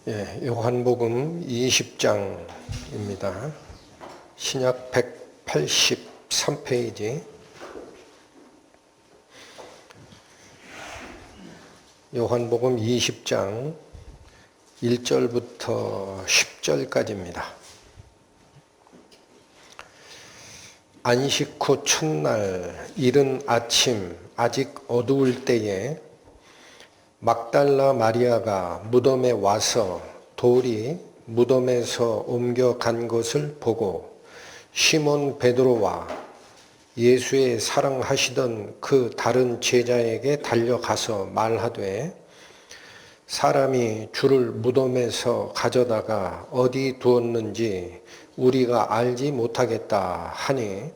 요한복음 20장입니다. 신약 183페이지. 요한복음 20장 1절부터 10절까지입니다. 안식 후 첫날 이른 아침 아직 어두울 때에 막달라 마리아가 무덤에 와서 돌이 무덤에서 옮겨간 것을 보고 시몬 베드로와 예수의 사랑하시던 그 다른 제자에게 달려가서 말하되 사람이 주를 무덤에서 가져다가 어디 두었는지 우리가 알지 못하겠다 하니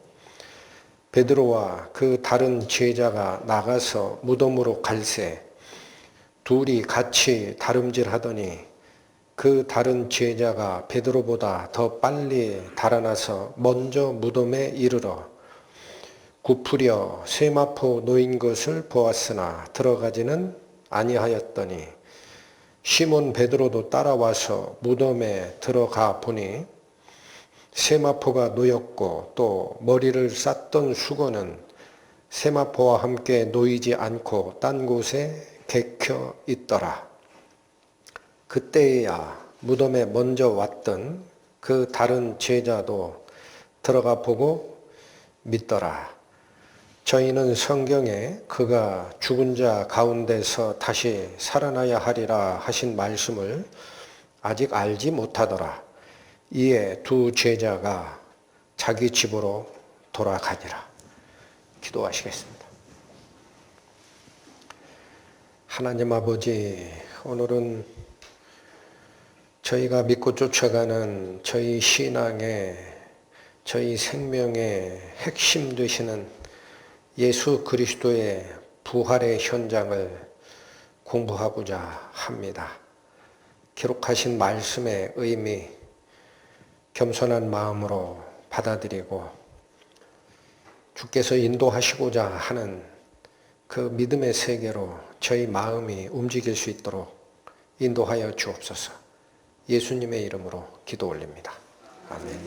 베드로와 그 다른 제자가 나가서 무덤으로 갈새 둘이 같이 다름질하더니 그 다른 제자가 베드로보다 더 빨리 달아나서 먼저 무덤에 이르러 굽으려 세마포 놓인 것을 보았으나 들어가지는 아니하였더니 시몬 베드로도 따라와서 무덤에 들어가 보니 세마포가 놓였고 또 머리를 쌌던 수건은 세마포와 함께 놓이지 않고 딴 곳에 개켜 있더라. 그때야 무덤에 먼저 왔던 그 다른 제자도 들어가 보고 믿더라. 저희는 성경에 그가 죽은 자 가운데서 다시 살아나야 하리라 하신 말씀을 아직 알지 못하더라. 이에 두 제자가 자기 집으로 돌아가니라. 기도하시겠습니다. 하나님 아버지, 오늘은 저희가 믿고 쫓아가는 저희 신앙의, 저희 생명의 핵심 되시는 예수 그리스도의 부활의 현장을 공부하고자 합니다. 기록하신 말씀의 의미, 겸손한 마음으로 받아들이고 주께서 인도하시고자 하는 그 믿음의 세계로 저희 마음이 움직일 수 있도록 인도하여 주옵소서. 예수님의 이름으로 기도 올립니다. 아멘.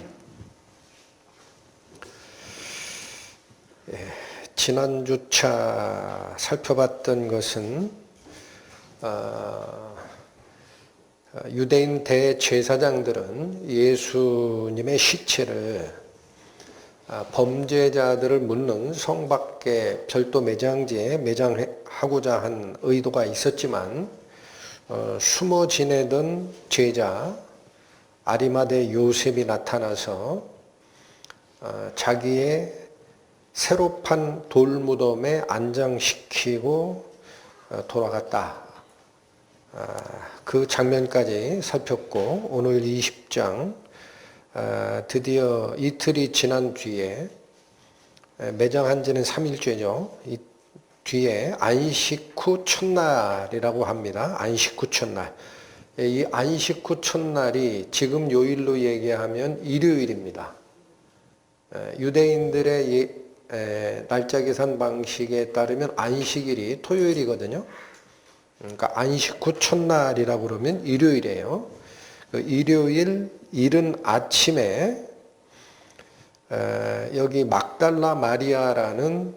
지난주차 살펴봤던 것은 유대인 대제사장들은 예수님의 시체를 범죄자들을 묻는 성 밖의 별도 매장지에 매장하고자 한 의도가 있었지만 숨어 지내던 제자 아리마대 요셉이 나타나서 자기의 새로 판 돌무덤에 안장시키고 돌아갔다. 그 장면까지 살폈고 오늘 20장 드디어 이틀이 지난 뒤에 매장한 지는 3일째죠. 이 뒤에 안식 후 첫날이라고 합니다. 안식 후 첫날. 이 안식 후 첫날이 지금 요일로 얘기하면 일요일입니다. 유대인들의 날짜 계산 방식에 따르면 안식일이 토요일이거든요. 그러니까 안식 후 첫날이라고 그러면 일요일이에요. 일요일 이른 아침에 여기 막달라 마리아라는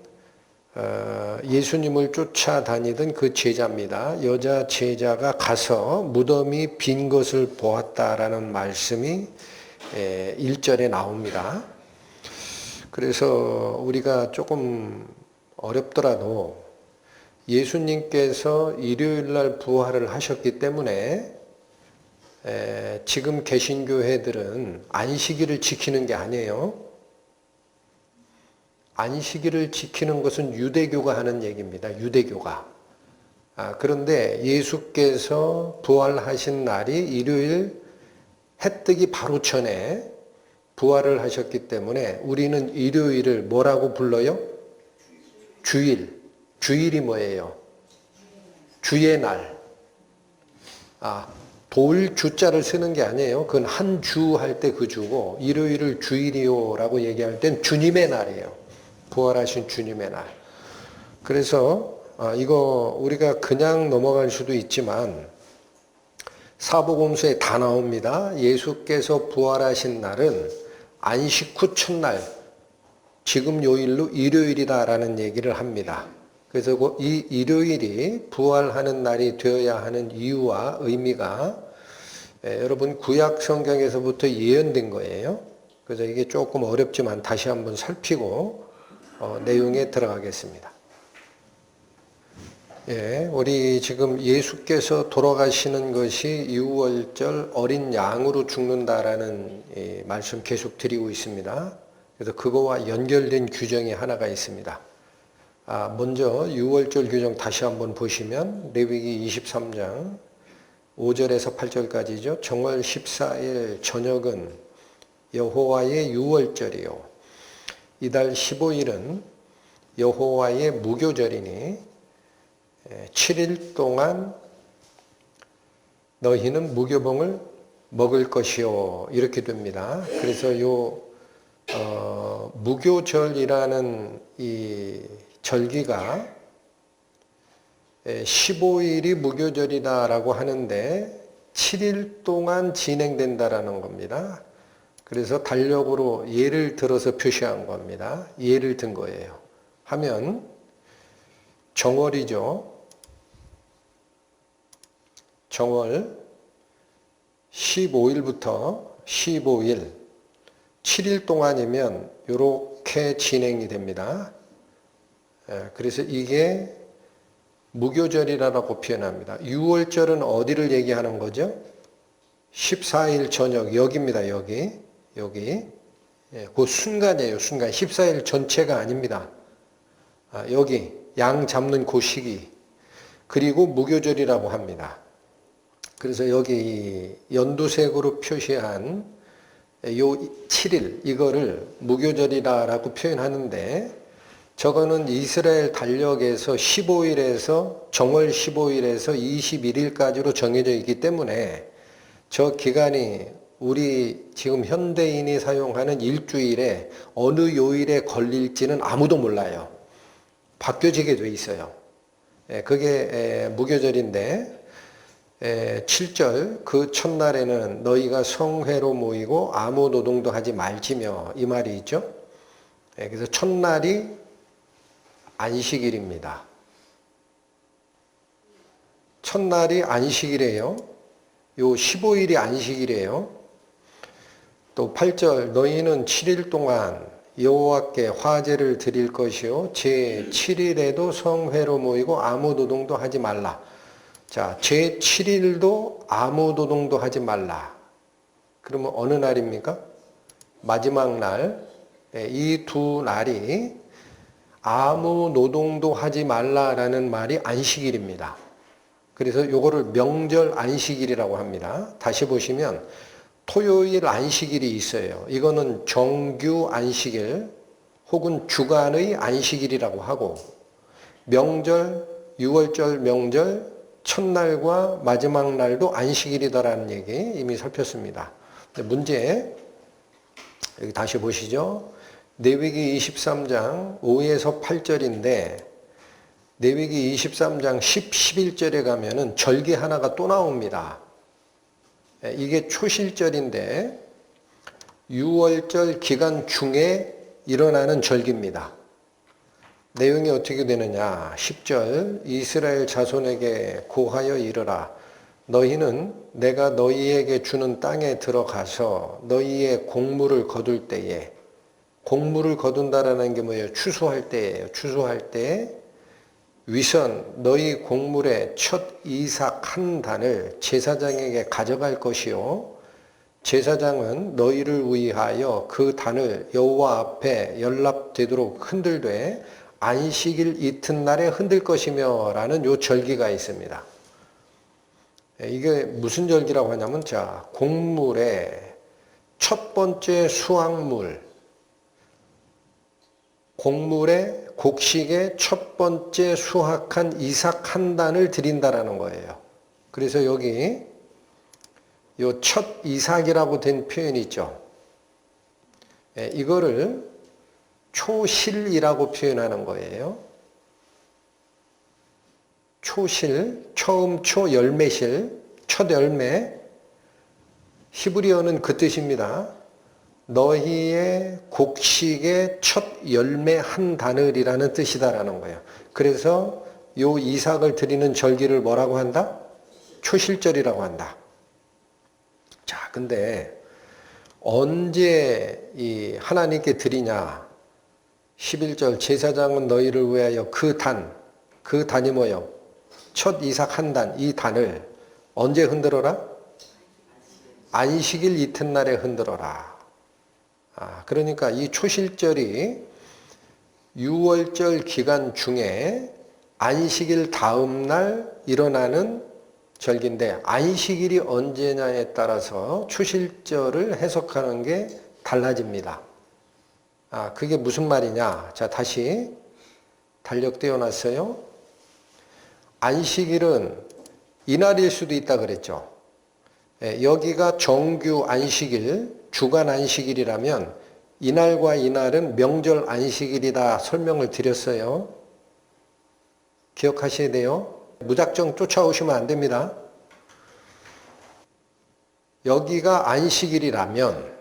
예수님을 쫓아다니던 그 제자입니다. 여자 제자가 가서 무덤이 빈 것을 보았다라는 말씀이 1절에 나옵니다. 그래서 우리가 조금 어렵더라도 예수님께서 일요일날 부활을 하셨기 때문에 지금 개신교회들은 안식일을 지키는 게 아니에요. 안식일을 지키는 것은 유대교가 하는 얘기입니다. 유대교가. 그런데 예수께서 부활하신 날이 일요일 해뜨기 바로 전에 부활을 하셨기 때문에 우리는 일요일을 뭐라고 불러요? 주일. 주일이 뭐예요? 주의 날. 돌 주자를 쓰는 게 아니에요. 그건 한 주 할 때 그 주고 일요일을 주일이요라고 얘기할 땐 주님의 날이에요. 부활하신 주님의 날. 그래서 이거 우리가 그냥 넘어갈 수도 있지만 사복음서에 다 나옵니다. 예수께서 부활하신 날은 안식 후 첫날, 지금 요일로 일요일이다라는 얘기를 합니다. 그래서 이 일요일이 부활하는 날이 되어야 하는 이유와 의미가 여러분 구약 성경에서부터 예언된 거예요. 그래서 이게 조금 어렵지만 다시 한번 살피고 내용에 들어가겠습니다. 예, 우리 지금 예수께서 돌아가시는 것이 유월절 어린 양으로 죽는다라는 말씀 계속 드리고 있습니다. 그래서 그거와 연결된 규정이 하나가 있습니다. 먼저 유월절 규정 다시 한번 보시면 레위기 23장 5절에서 8절까지죠. 정월 14일 저녁은 여호와의 유월절이요. 이달 15일은 여호와의 무교절이니 7일 동안 너희는 무교봉을 먹을 것이요. 이렇게 됩니다. 그래서 무교절이라는 이 절기가 15일이 무교절이다라고 하는데 7일 동안 진행된다라는 겁니다. 그래서 달력으로 예를 들어서 표시한 겁니다. 예를 든 거예요. 하면 정월이죠. 정월 15일부터 15일 7일 동안이면 이렇게 진행이 됩니다. 그래서 이게 무교절이라고 표현합니다. 6월절은 어디를 얘기하는 거죠? 14일 저녁 여기입니다. 여기 그 순간이에요. 순간 14일 전체가 아닙니다. 여기 양 잡는 그 시기 그리고 무교절이라고 합니다. 그래서 여기 연두색으로 표시한 요 7일 이거를 무교절이라고 표현하는데 저거는 이스라엘 달력에서 15일에서 정월 15일에서 21일까지로 정해져 있기 때문에 저 기간이 우리 지금 현대인이 사용하는 일주일에 어느 요일에 걸릴지는 아무도 몰라요. 바뀌어지게 돼 있어요. 그게 무교절인데 7절 그 첫날에는 너희가 성회로 모이고 아무 노동도 하지 말지며 이 말이 있죠. 그래서 첫날이 안식일입니다. 첫날이 안식일이에요. 요 15일이 안식일이에요. 또 8절 너희는 7일 동안 여호와께 화제를 드릴 것이요 제 7일에도 성회로 모이고 아무 노동도 하지 말라. 자, 제 7일도 아무 노동도 하지 말라. 그러면 어느 날입니까? 마지막 날. 이 두 날이 아무 노동도 하지 말라라는 말이 안식일입니다. 그래서 요거를 명절 안식일이라고 합니다. 다시 보시면 토요일 안식일이 있어요. 이거는 정규 안식일 혹은 주간의 안식일이라고 하고 명절, 6월절 명절 첫날과 마지막 날도 안식일이다라는 얘기 이미 살폈습니다. 문제 여기 다시 보시죠. 레위기 23장 5에서 8절인데 레위기 23장 10, 11절에 가면은 절기 하나가 또 나옵니다. 이게 초실절인데 6월절 기간 중에 일어나는 절기입니다. 내용이 어떻게 되느냐. 10절 이스라엘 자손에게 고하여 이르라. 너희는 내가 너희에게 주는 땅에 들어가서 너희의 곡물을 거둘 때에 곡물을 거둔다라는 게 뭐예요? 추수할 때예요. 추수할 때 위선 너희 곡물의 첫 이삭 한 단을 제사장에게 가져갈 것이요 제사장은 너희를 위하여 그 단을 여호와 앞에 연락되도록 흔들되 안식일 이튿날에 흔들 것이며 라는 요 절기가 있습니다. 이게 무슨 절기라고 하냐면 자 곡물의 첫 번째 수확물 곡물의 곡식의 첫 번째 수확한 이삭 한 단을 드린다라는 거예요. 그래서 여기 요 첫 이삭이라고 된 표현이 있죠. 이거를 초실이라고 표현하는 거예요. 초실, 처음 초 열매실, 첫 열매, 히브리어는 그 뜻입니다. 너희의 곡식의 첫 열매 한 단을이라는 뜻이다라는 거예요. 그래서 요 이삭을 드리는 절기를 뭐라고 한다? 초실절이라고 한다. 자, 근데 언제 이 하나님께 드리냐? 11절 제사장은 너희를 위하여 그 단이 뭐요? 첫 이삭 한 단, 이 단을 언제 흔들어라? 안식일 이튿날에 흔들어라. 그러니까 이 초실절이 6월절 기간 중에 안식일 다음 날 일어나는 절기인데 안식일이 언제냐에 따라서 초실절을 해석하는 게 달라집니다. 그게 무슨 말이냐? 자, 다시 달력 떼어놨어요. 안식일은 이날일 수도 있다 그랬죠. 여기가 정규 안식일, 주간 안식일이라면 이날과 이날은 명절 안식일이다 설명을 드렸어요. 기억하셔야 돼요. 무작정 쫓아오시면 안 됩니다. 여기가 안식일이라면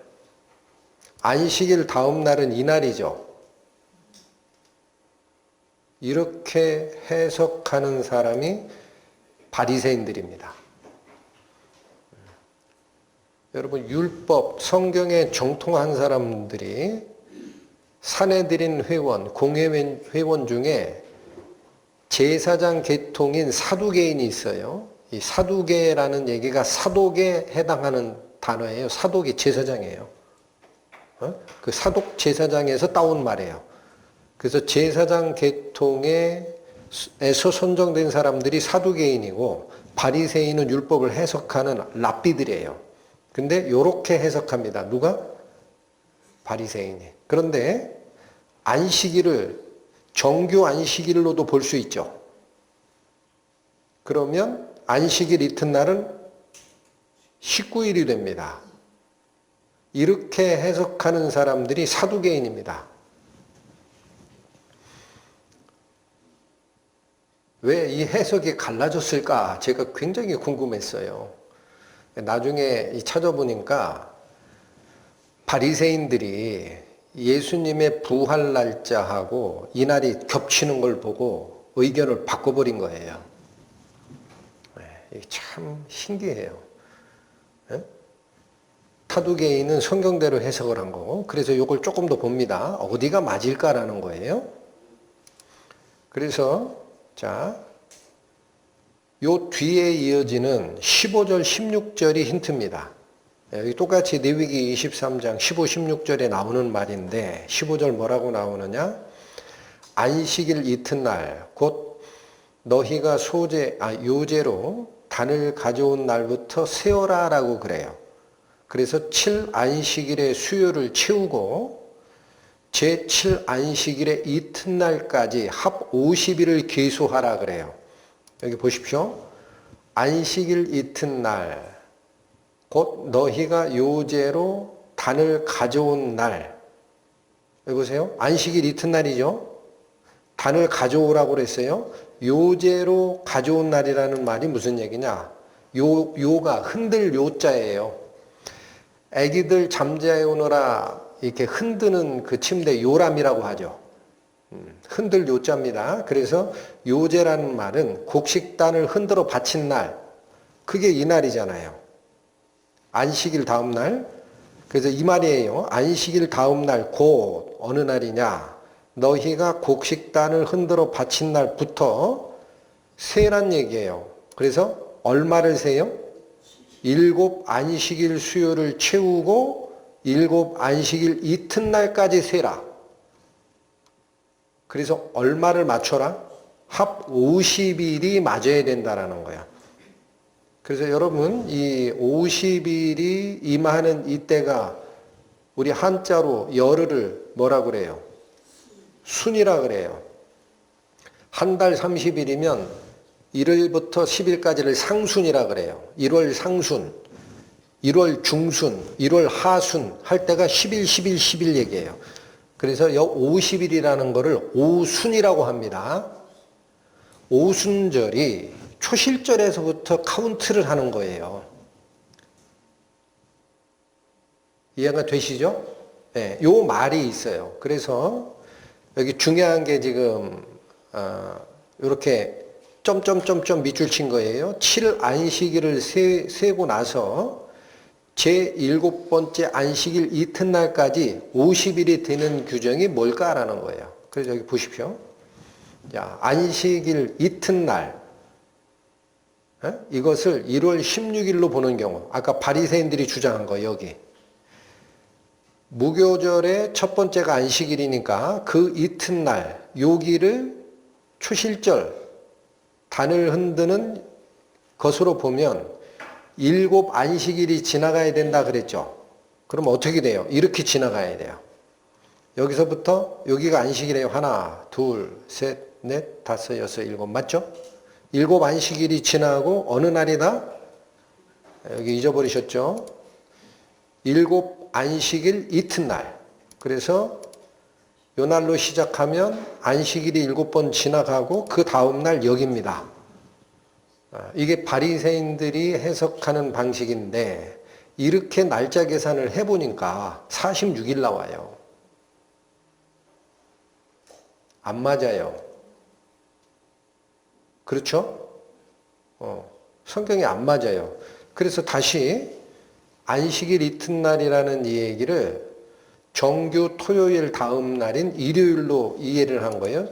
안식일 다음 날은 이날이죠. 이렇게 해석하는 사람이 바리새인들입니다. 여러분 율법, 성경에 정통한 사람들이 사내들인 회원, 공회원 중에 제사장 계통인 사두개인이 있어요. 이 사두개라는 얘기가 사독에 해당하는 단어예요. 사독이 제사장이에요. 그 사독 제사장에서 따온 말이에요. 그래서 제사장 계통에서 선정된 사람들이 사두개인이고 바리새인은 율법을 해석하는 랍비들이에요. 근데 이렇게 해석합니다. 누가? 바리새인이. 그런데 안식일을 정규 안식일로도 볼 수 있죠. 그러면 안식일 이튿날은 19일이 됩니다. 이렇게 해석하는 사람들이 사두개인입니다. 왜 이 해석이 갈라졌을까? 제가 굉장히 궁금했어요. 나중에 찾아보니까 바리새인들이 예수님의 부활 날짜하고 이날이 겹치는 걸 보고 의견을 바꿔버린 거예요. 참 신기해요. 사두개인은 성경대로 해석을 한 거고, 그래서 이걸 조금 더 봅니다. 어디가 맞을까라는 거예요. 그래서 자, 요 뒤에 이어지는 15절, 16절이 힌트입니다. 여기 똑같이 레위기 23장 15, 16절에 나오는 말인데 15절 뭐라고 나오느냐? 안식일 이튿날 곧 너희가 요제로 단을 가져온 날부터 세어라라고 그래요. 그래서 7안식일의 수요를 채우고 제7안식일의 이튿날까지 합 50일을 계수하라 그래요. 여기 보십시오. 안식일 이튿날 곧 너희가 요제로 단을 가져온 날. 여기 보세요. 안식일 이튿날이죠. 단을 가져오라고 그랬어요. 요제로 가져온 날이라는 말이 무슨 얘기냐? 요가 흔들 요자예요. 애기들 잠자오느라 이렇게 흔드는 그 침대 요람이라고 하죠. 흔들 요자입니다. 그래서 요제라는 말은 곡식단을 흔들어 바친 날, 그게 이날이잖아요. 안식일 다음 날. 그래서 이 말이에요. 안식일 다음 날 곧 어느 날이냐? 너희가 곡식단을 흔들어 바친 날부터 세란 얘기예요. 그래서 얼마를 세요? 7 안식일 수요를 채우고 7 안식일 이튿날까지 세라. 그래서 얼마를 맞춰라? 합 50일이 맞아야 된다라는 거야. 그래서 여러분 이 50일이 임하는 이때가 우리 한자로 열흘을 뭐라 그래요? 순이라 그래요. 한 달 30일이면 1일부터 10일까지를 상순이라 그래요. 1월 상순, 1월 중순, 1월 하순 할 때가 10일, 10일, 10일 얘기예요. 그래서 50일이라는 거를 오순이라고 합니다. 오순절이 초실절에서부터 카운트를 하는 거예요. 이해가 되시죠? 네, 요 말이 있어요. 그래서 여기 중요한 게 지금 이렇게 점점점점 밑줄 친 거예요. 7 안식일을 세고 나서 제7번째 안식일 이튿날까지 50일이 되는 규정이 뭘까라는 거예요. 그래서 여기 보십시오. 자, 안식일 이튿날 이것을 1월 16일로 보는 경우, 아까 바리새인들이 주장한 거 여기 무교절의 첫 번째가 안식일이니까 그 이튿날 여기를 초실절 단을 흔드는 것으로 보면 7 안식일이 지나가야 된다 그랬죠. 그럼 어떻게 돼요? 이렇게 지나가야 돼요. 여기서부터 여기가 안식일이에요. 하나, 둘, 셋, 넷, 다섯, 여섯, 일곱. 맞죠? 7 안식일이 지나고 어느 날이다? 여기 잊어버리셨죠? 7 안식일 이튿날. 그래서 요 날로 시작하면 안식일이 7번 지나가고 그 다음날 여기입니다. 이게 바리새인들이 해석하는 방식인데 이렇게 날짜 계산을 해보니까 46일 나와요. 안 맞아요. 그렇죠? 성경이 안 맞아요. 그래서 다시 안식일 이튿날이라는 이 얘기를 정규 토요일 다음 날인 일요일로 이해를 한 거예요.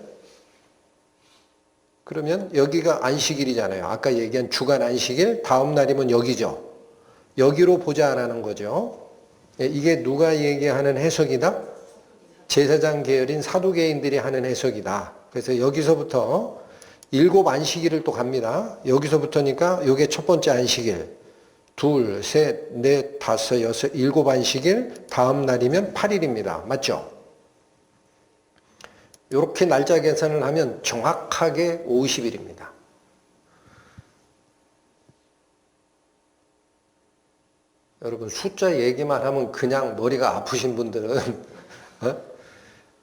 그러면 여기가 안식일이잖아요. 아까 얘기한 주간 안식일, 다음 날이면 여기죠. 여기로 보자라는 거죠. 이게 누가 얘기하는 해석이다? 제사장 계열인 사두개인들이 하는 해석이다. 그래서 여기서부터 7 안식일을 또 갑니다. 여기서부터니까 이게 첫 번째 안식일. 둘, 셋, 넷, 다섯, 여섯, 7 안식일, 다음 날이면 8일입니다. 맞죠? 이렇게 날짜 계산을 하면 정확하게 50일입니다. 여러분 숫자 얘기만 하면 그냥 머리가 아프신 분들은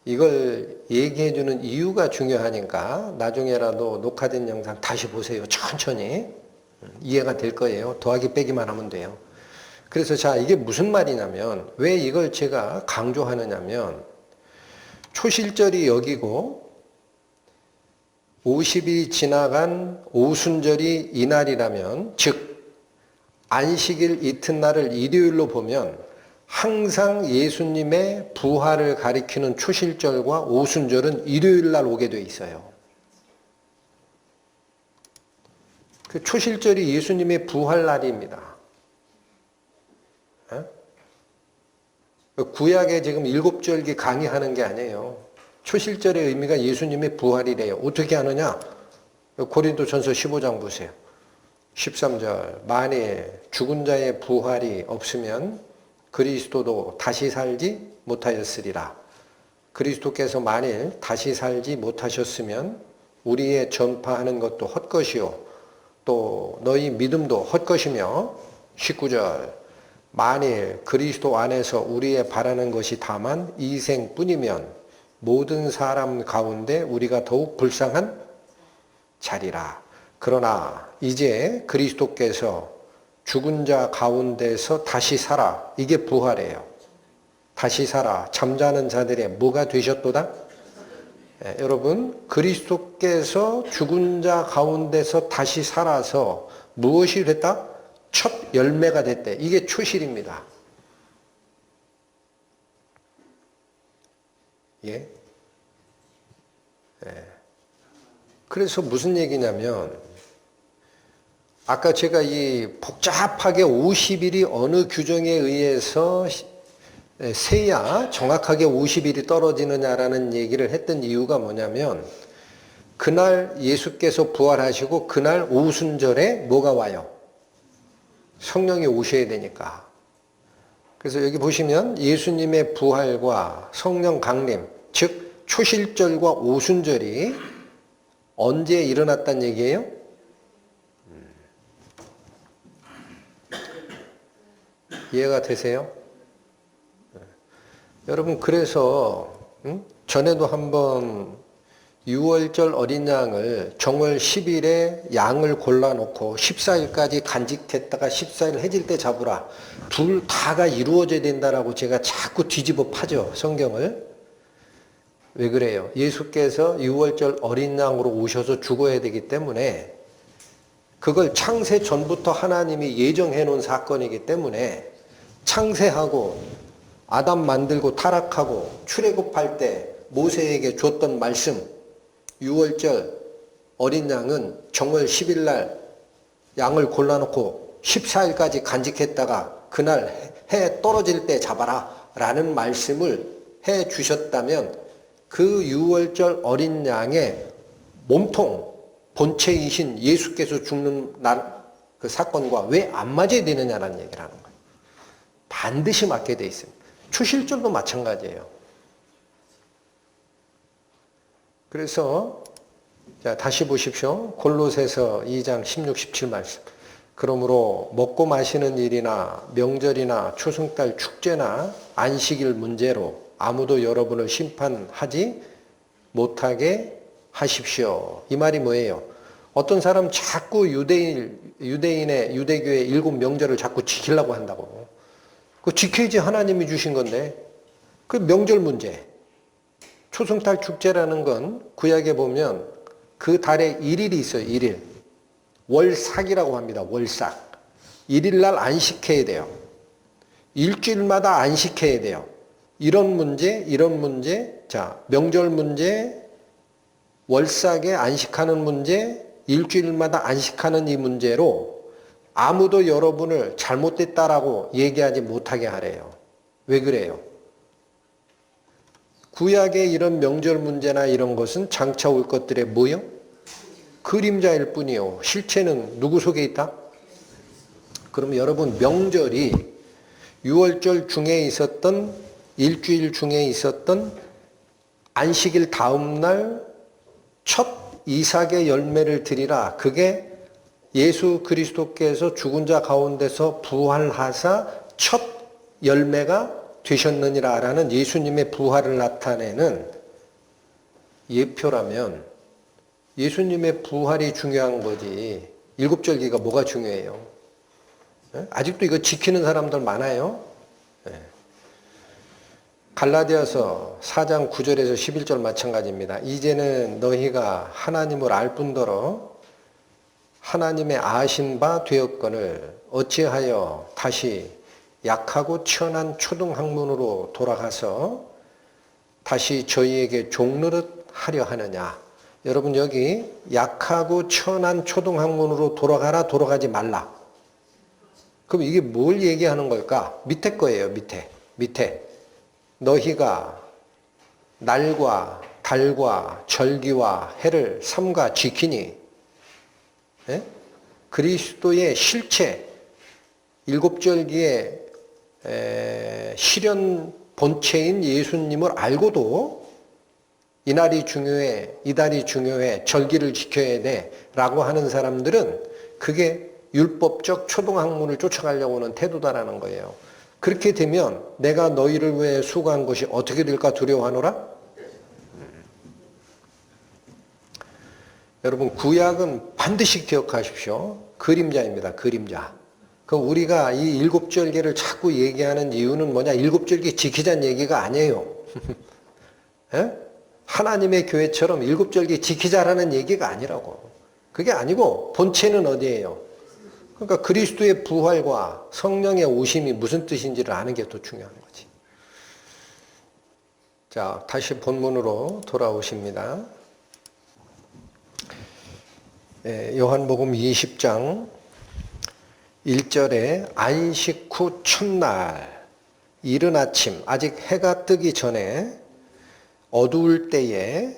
이걸 얘기해 주는 이유가 중요하니까 나중에라도 녹화된 영상 다시 보세요. 천천히. 이해가 될 거예요. 더하기 빼기만 하면 돼요. 그래서 자, 이게 무슨 말이냐면 왜 이걸 제가 강조하느냐면 초실절이 여기고 50일이 지나간 오순절이 이날이라면 즉 안식일 이튿날을 일요일로 보면 항상 예수님의 부활을 가리키는 초실절과 오순절은 일요일 날 오게 돼 있어요. 그 초실절이 예수님의 부활 날입니다. 구약에 지금 7절기 강의하는 게 아니에요. 초실절의 의미가 예수님의 부활이래요. 어떻게 하느냐? 고린도전서 15장 보세요. 13절 만일 죽은 자의 부활이 없으면 그리스도도 다시 살지 못하였으리라. 그리스도께서 만일 다시 살지 못하셨으면 우리의 전파하는 것도 헛것이요 또 너희 믿음도 헛것이며 19절 만일 그리스도 안에서 우리의 바라는 것이 다만 이 생뿐이면 모든 사람 가운데 우리가 더욱 불쌍한 자리라. 그러나 이제 그리스도께서 죽은 자 가운데서 다시 살아. 이게 부활이에요. 다시 살아. 잠자는 자들의 뭐가 되셨도다? 여러분 그리스도께서 죽은 자 가운데서 다시 살아서 무엇이 됐다? 첫 열매가 됐대. 이게 초실입니다. 예? 그래서 무슨 얘기냐면 아까 제가 이 복잡하게 50일이 어느 규정에 의해서 세야 정확하게 50일이 떨어지느냐라는 얘기를 했던 이유가 뭐냐면 그날 예수께서 부활하시고 그날 오순절에 뭐가 와요? 성령이 오셔야 되니까. 그래서 여기 보시면 예수님의 부활과 성령 강림, 즉 초실절과 오순절이 언제 일어났다는 얘기예요? 이해가 되세요? 여러분 그래서 전에도 한번 유월절 어린 양을 정월 10일에 양을 골라놓고 14일까지 간직했다가 14일 해질 때 잡으라. 둘 다가 이루어져야 된다라고 제가 자꾸 뒤집어 파죠, 성경을. 왜 그래요? 예수께서 유월절 어린 양으로 오셔서 죽어야 되기 때문에 그걸 창세 전부터 하나님이 예정해 놓은 사건이기 때문에 창세하고 아담 만들고 타락하고 출애굽할 때 모세에게 줬던 말씀, 유월절 어린 양은 정월 10일 날 양을 골라놓고 14일까지 간직했다가 그날 해 떨어질 때 잡아라 라는 말씀을 해 주셨다면 그 유월절 어린 양의 몸통 본체이신 예수께서 죽는 날 그 사건과 왜 안 맞아야 되느냐라는 얘기를 하는 거예요. 반드시 맞게 돼 있습니다. 추실절도 마찬가지예요. 그래서 자, 다시 보십시오. 골로새서 2장 16, 17 말씀. 그러므로 먹고 마시는 일이나 명절이나 초승달 축제나 안식일 문제로 아무도 여러분을 심판하지 못하게 하십시오. 이 말이 뭐예요? 어떤 사람 자꾸 유대교의 7 명절을 자꾸 지키려고 한다고. 그 지켜야지 하나님이 주신 건데. 그 명절 문제. 초승달 축제라는 건 구약에 보면 그 달에 1일이 있어요. 1일. 월삭이라고 합니다. 월삭. 1일 날 안식해야 돼요. 일주일마다 안식해야 돼요. 이런 문제. 자, 명절 문제, 월삭에 안식하는 문제, 일주일마다 안식하는 이 문제로 아무도 여러분을 잘못됐다라고 얘기하지 못하게 하래요. 왜 그래요? 구약의 이런 명절 문제나 이런 것은 장차 올 것들의 뭐요? 그림자일 뿐이요. 실체는 누구 속에 있다? 그럼 여러분 명절이 유월절 중에 있었던 일주일 중에 있었던 안식일 다음 날 첫 이삭의 열매를 드리라. 그게 예수 그리스도께서 죽은 자 가운데서 부활하사 첫 열매가 되셨느니라 라는 예수님의 부활을 나타내는 예표라면 예수님의 부활이 중요한 거지 일곱절기가 뭐가 중요해요? 아직도 이거 지키는 사람들 많아요. 갈라디아서 4장 9절에서 11절 마찬가지입니다. 이제는 너희가 하나님을 알 뿐더러 하나님의 아신 바 되었거늘 어찌하여 다시 약하고 천한 초등학문으로 돌아가서 다시 저희에게 종노릇 하려 하느냐. 여러분 여기 약하고 천한 초등학문으로 돌아가라 돌아가지 말라. 그럼 이게 뭘 얘기하는 걸까? 밑에 거예요. 밑에. 너희가 날과 달과 절기와 해를 삼가 지키니 그리스도의 실체 일곱절기의 실현 본체인 예수님을 알고도 이날이 중요해, 이달이 중요해, 절기를 지켜야 돼 라고 하는 사람들은 그게 율법적 초등학문을 쫓아가려고 하는 태도다라는 거예요. 그렇게 되면 내가 너희를 위해 수고한 것이 어떻게 될까 두려워하노라? 여러분 구약은 반드시 기억하십시오. 그림자입니다. 그림자. 그럼 우리가 이 일곱절기를 자꾸 얘기하는 이유는 뭐냐? 일곱절기 지키자는 얘기가 아니에요. 하나님의 교회처럼 일곱절기 지키자라는 얘기가 아니라고. 그게 아니고 본체는 어디예요? 그러니까 그리스도의 부활과 성령의 오심이 무슨 뜻인지를 아는 게 더 중요한 거지. 자, 다시 본문으로 돌아오십니다. 요한복음 20장 1절에 안식 후 첫날 이른 아침 아직 해가 뜨기 전에 어두울 때에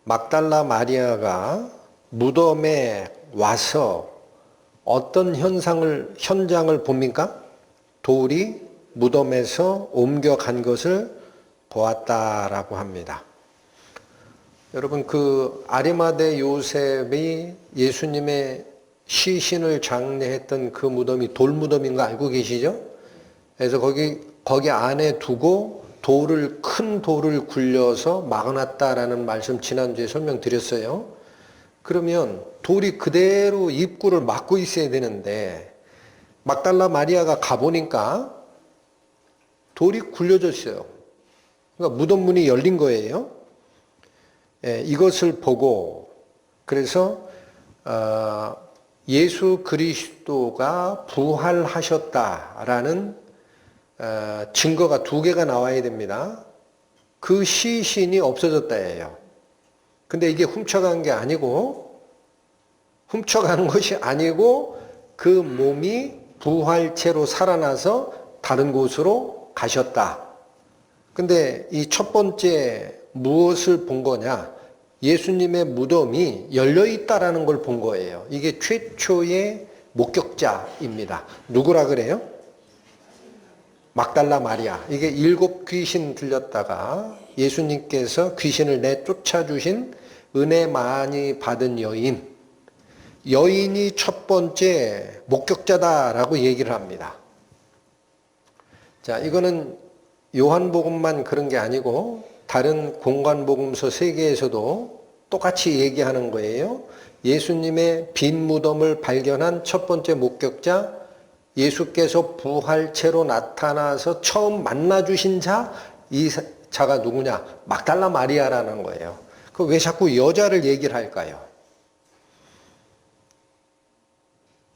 막달라 마리아가 무덤에 와서 어떤 현장을 봅니까? 돌이 무덤에서 옮겨간 것을 보았다라고 합니다. 여러분 그 아리마대 요셉이 예수님의 시신을 장례했던 그 무덤이 돌무덤인 거 알고 계시죠? 그래서 거기 안에 두고 큰 돌을 굴려서 막아놨다라는 말씀 지난주에 설명드렸어요. 그러면 돌이 그대로 입구를 막고 있어야 되는데 막달라 마리아가 가보니까 돌이 굴려져 있어요. 그러니까 무덤 문이 열린 거예요. 예, 이것을 보고 그래서 예수 그리스도가 부활하셨다라는 증거가 두 개가 나와야 됩니다. 그 시신이 없어졌다예요. 근데 이게 훔쳐간 것이 아니고 그 몸이 부활체로 살아나서 다른 곳으로 가셨다. 근데 이 첫 번째 무엇을 본 거냐? 예수님의 무덤이 열려 있다라는 걸 본 거예요. 이게 최초의 목격자입니다. 누구라 그래요? 막달라 마리아. 이게 7 귀신 들렸다가 예수님께서 귀신을 내쫓아 주신 은혜 많이 받은 여인이 첫 번째 목격자다라고 얘기를 합니다. 자, 이거는 요한복음만 그런 게 아니고 다른 공관복음서 3개에서도 똑같이 얘기하는 거예요. 예수님의 빈 무덤을 발견한 첫 번째 목격자, 예수께서 부활체로 나타나서 처음 만나주신 자, 이 자가 누구냐? 막달라 마리아라는 거예요. 그 왜 자꾸 여자를 얘기를 할까요?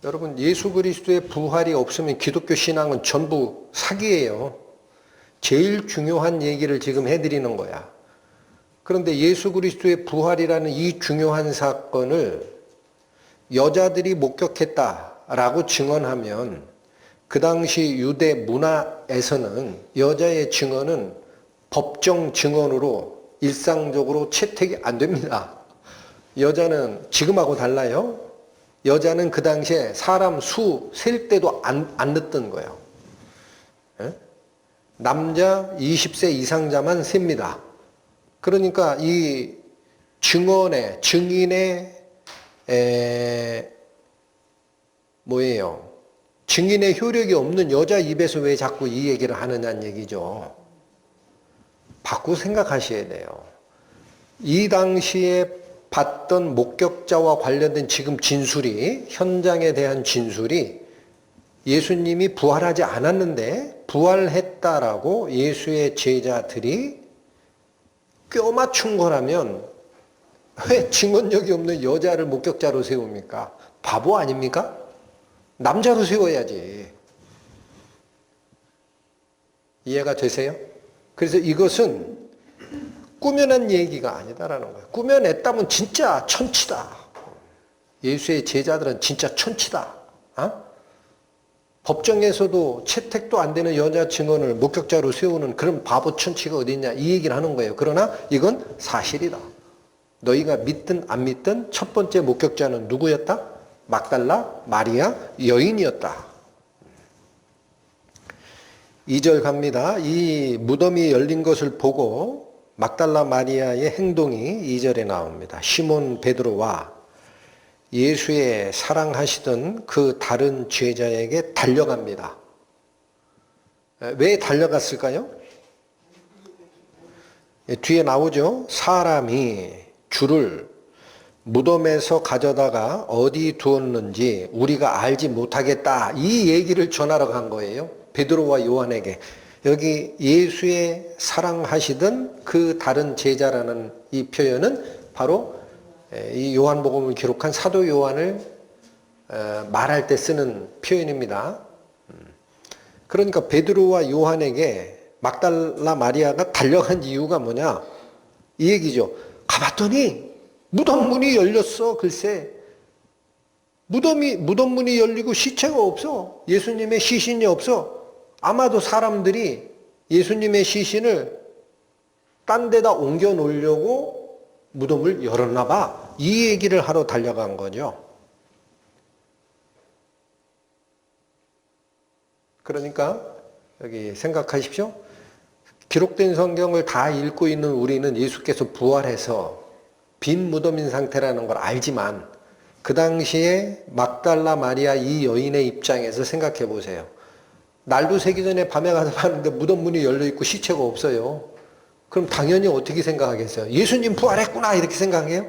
여러분, 예수 그리스도의 부활이 없으면 기독교 신앙은 전부 사기예요. 제일 중요한 얘기를 지금 해드리는 거야. 그런데 예수 그리스도의 부활이라는 이 중요한 사건을 여자들이 목격했다라고 증언하면 그 당시 유대 문화에서는 여자의 증언은 법정 증언으로 일상적으로 채택이 안 됩니다. 여자는 지금하고 달라요. 여자는 그 당시에 사람 수 셀 때도 안 넣던 거예요. 남자 20세 이상자만 셉니다. 그러니까 이 증인의 증인의 효력이 없는 여자 입에서 왜 자꾸 이 얘기를 하느냐는 얘기죠. 바꾸고 생각하셔야 돼요. 이 당시에 봤던 목격자와 관련된 지금 진술이, 현장에 대한 진술이 예수님이 부활하지 않았는데 부활했다라고 예수의 제자들이 껴맞춘 거라면 왜 증언력이 없는 여자를 목격자로 세웁니까? 바보 아닙니까? 남자로 세워야지. 이해가 되세요? 그래서 이것은 꾸며낸 얘기가 아니다라는 거예요. 꾸며냈다면 진짜 천치다. 예수의 제자들은 진짜 천치다. 법정에서도 채택도 안 되는 여자 증언을 목격자로 세우는 그런 바보 천치가 어디 있냐 이 얘기를 하는 거예요. 그러나 이건 사실이다. 너희가 믿든 안 믿든 첫 번째 목격자는 누구였다? 막달라 마리아 여인이었다. 2절 갑니다. 이 무덤이 열린 것을 보고 막달라 마리아의 행동이 2절에 나옵니다. 시몬 베드로와 예수의 사랑하시던 그 다른 제자에게 달려갑니다. 왜 달려갔을까요? 뒤에 나오죠. 사람이 주를 무덤에서 가져다가 어디 두었는지 우리가 알지 못하겠다. 이 얘기를 전하러 간 거예요. 베드로와 요한에게. 여기 예수의 사랑하시던 그 다른 제자라는 이 표현은 바로 이 요한복음을 기록한 사도 요한을 말할 때 쓰는 표현입니다. 그러니까 베드로와 요한에게 막달라 마리아가 달려간 이유가 뭐냐? 이 얘기죠. 가봤더니 무덤 문이 열렸어. 글쎄. 무덤 문이 열리고 시체가 없어. 예수님의 시신이 없어. 아마도 사람들이 예수님의 시신을 딴 데다 옮겨 놓으려고 무덤을 열었나 봐. 이 얘기를 하러 달려간 거죠. 그러니까 여기 생각하십시오. 기록된 성경을 다 읽고 있는 우리는 예수께서 부활해서 빈 무덤인 상태라는 걸 알지만 그 당시에 막달라 마리아 이 여인의 입장에서 생각해 보세요. 날도 새기 전에 밤에 가서 봤는데 무덤 문이 열려 있고 시체가 없어요. 그럼 당연히 어떻게 생각하겠어요? 예수님 부활했구나 이렇게 생각해요?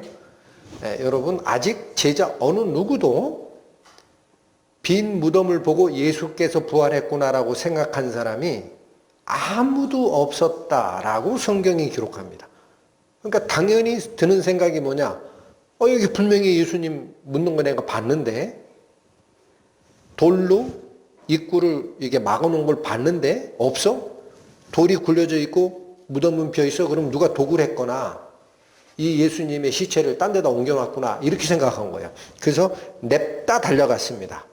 네, 여러분 아직 제자 어느 누구도 빈 무덤을 보고 예수께서 부활했구나라고 생각한 사람이 아무도 없었다라고 성경이 기록합니다. 그러니까 당연히 드는 생각이 뭐냐? 여기 분명히 예수님 묻는 거 내가 봤는데 돌로 입구를 이게 막아놓은 걸 봤는데 없어? 돌이 굴려져 있고 무덤은 비어 있어. 그럼 누가 도굴 했거나 이 예수님의 시체를 딴 데다 옮겨놨구나 이렇게 생각한 거예요. 그래서 냅다 달려갔습니다.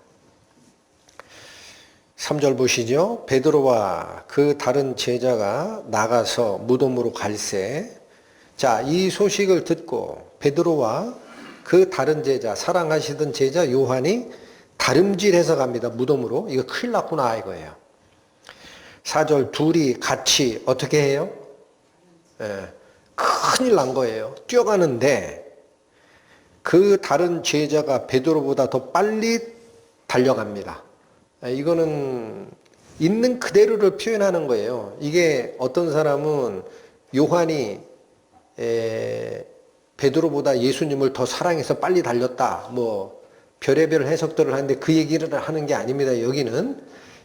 3절 보시죠. 베드로와 그 다른 제자가 나가서 무덤으로 갈새. 자, 이 소식을 듣고 베드로와 그 다른 제자, 사랑하시던 제자 요한이 다름질해서 갑니다. 무덤으로. 이거 큰일 났구나 이거예요. 4절 둘이 같이 어떻게 해요? 큰일 난 거예요. 뛰어가는데 그 다른 제자가 베드로보다 더 빨리 달려갑니다. 이거는 있는 그대로를 표현하는 거예요. 이게 어떤 사람은 요한이 베드로보다 예수님을 더 사랑해서 빨리 달렸다. 뭐 별의별 해석들을 하는데 그 얘기를 하는 게 아닙니다. 여기는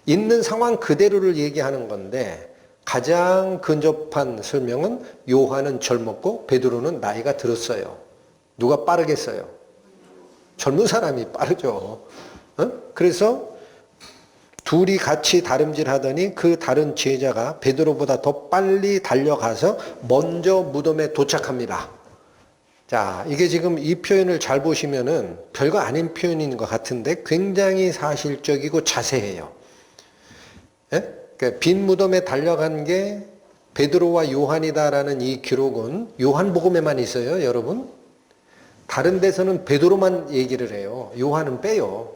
있는 상황 그대로를 얘기하는 건데 가장 근접한 설명은 요한은 젊었고 베드로는 나이가 들었어요. 누가 빠르겠어요? 젊은 사람이 빠르죠. 그래서 둘이 같이 다름질하더니 그 다른 제자가 베드로보다 더 빨리 달려가서 먼저 무덤에 도착합니다. 자, 이게 지금 이 표현을 잘 보시면은 별거 아닌 표현인 것 같은데 굉장히 사실적이고 자세해요. 예? 그러니까 빈 무덤에 달려간 게 베드로와 요한이다라는 이 기록은 요한복음에만 있어요, 여러분. 다른 데서는 베드로만 얘기를 해요. 요한은 빼요.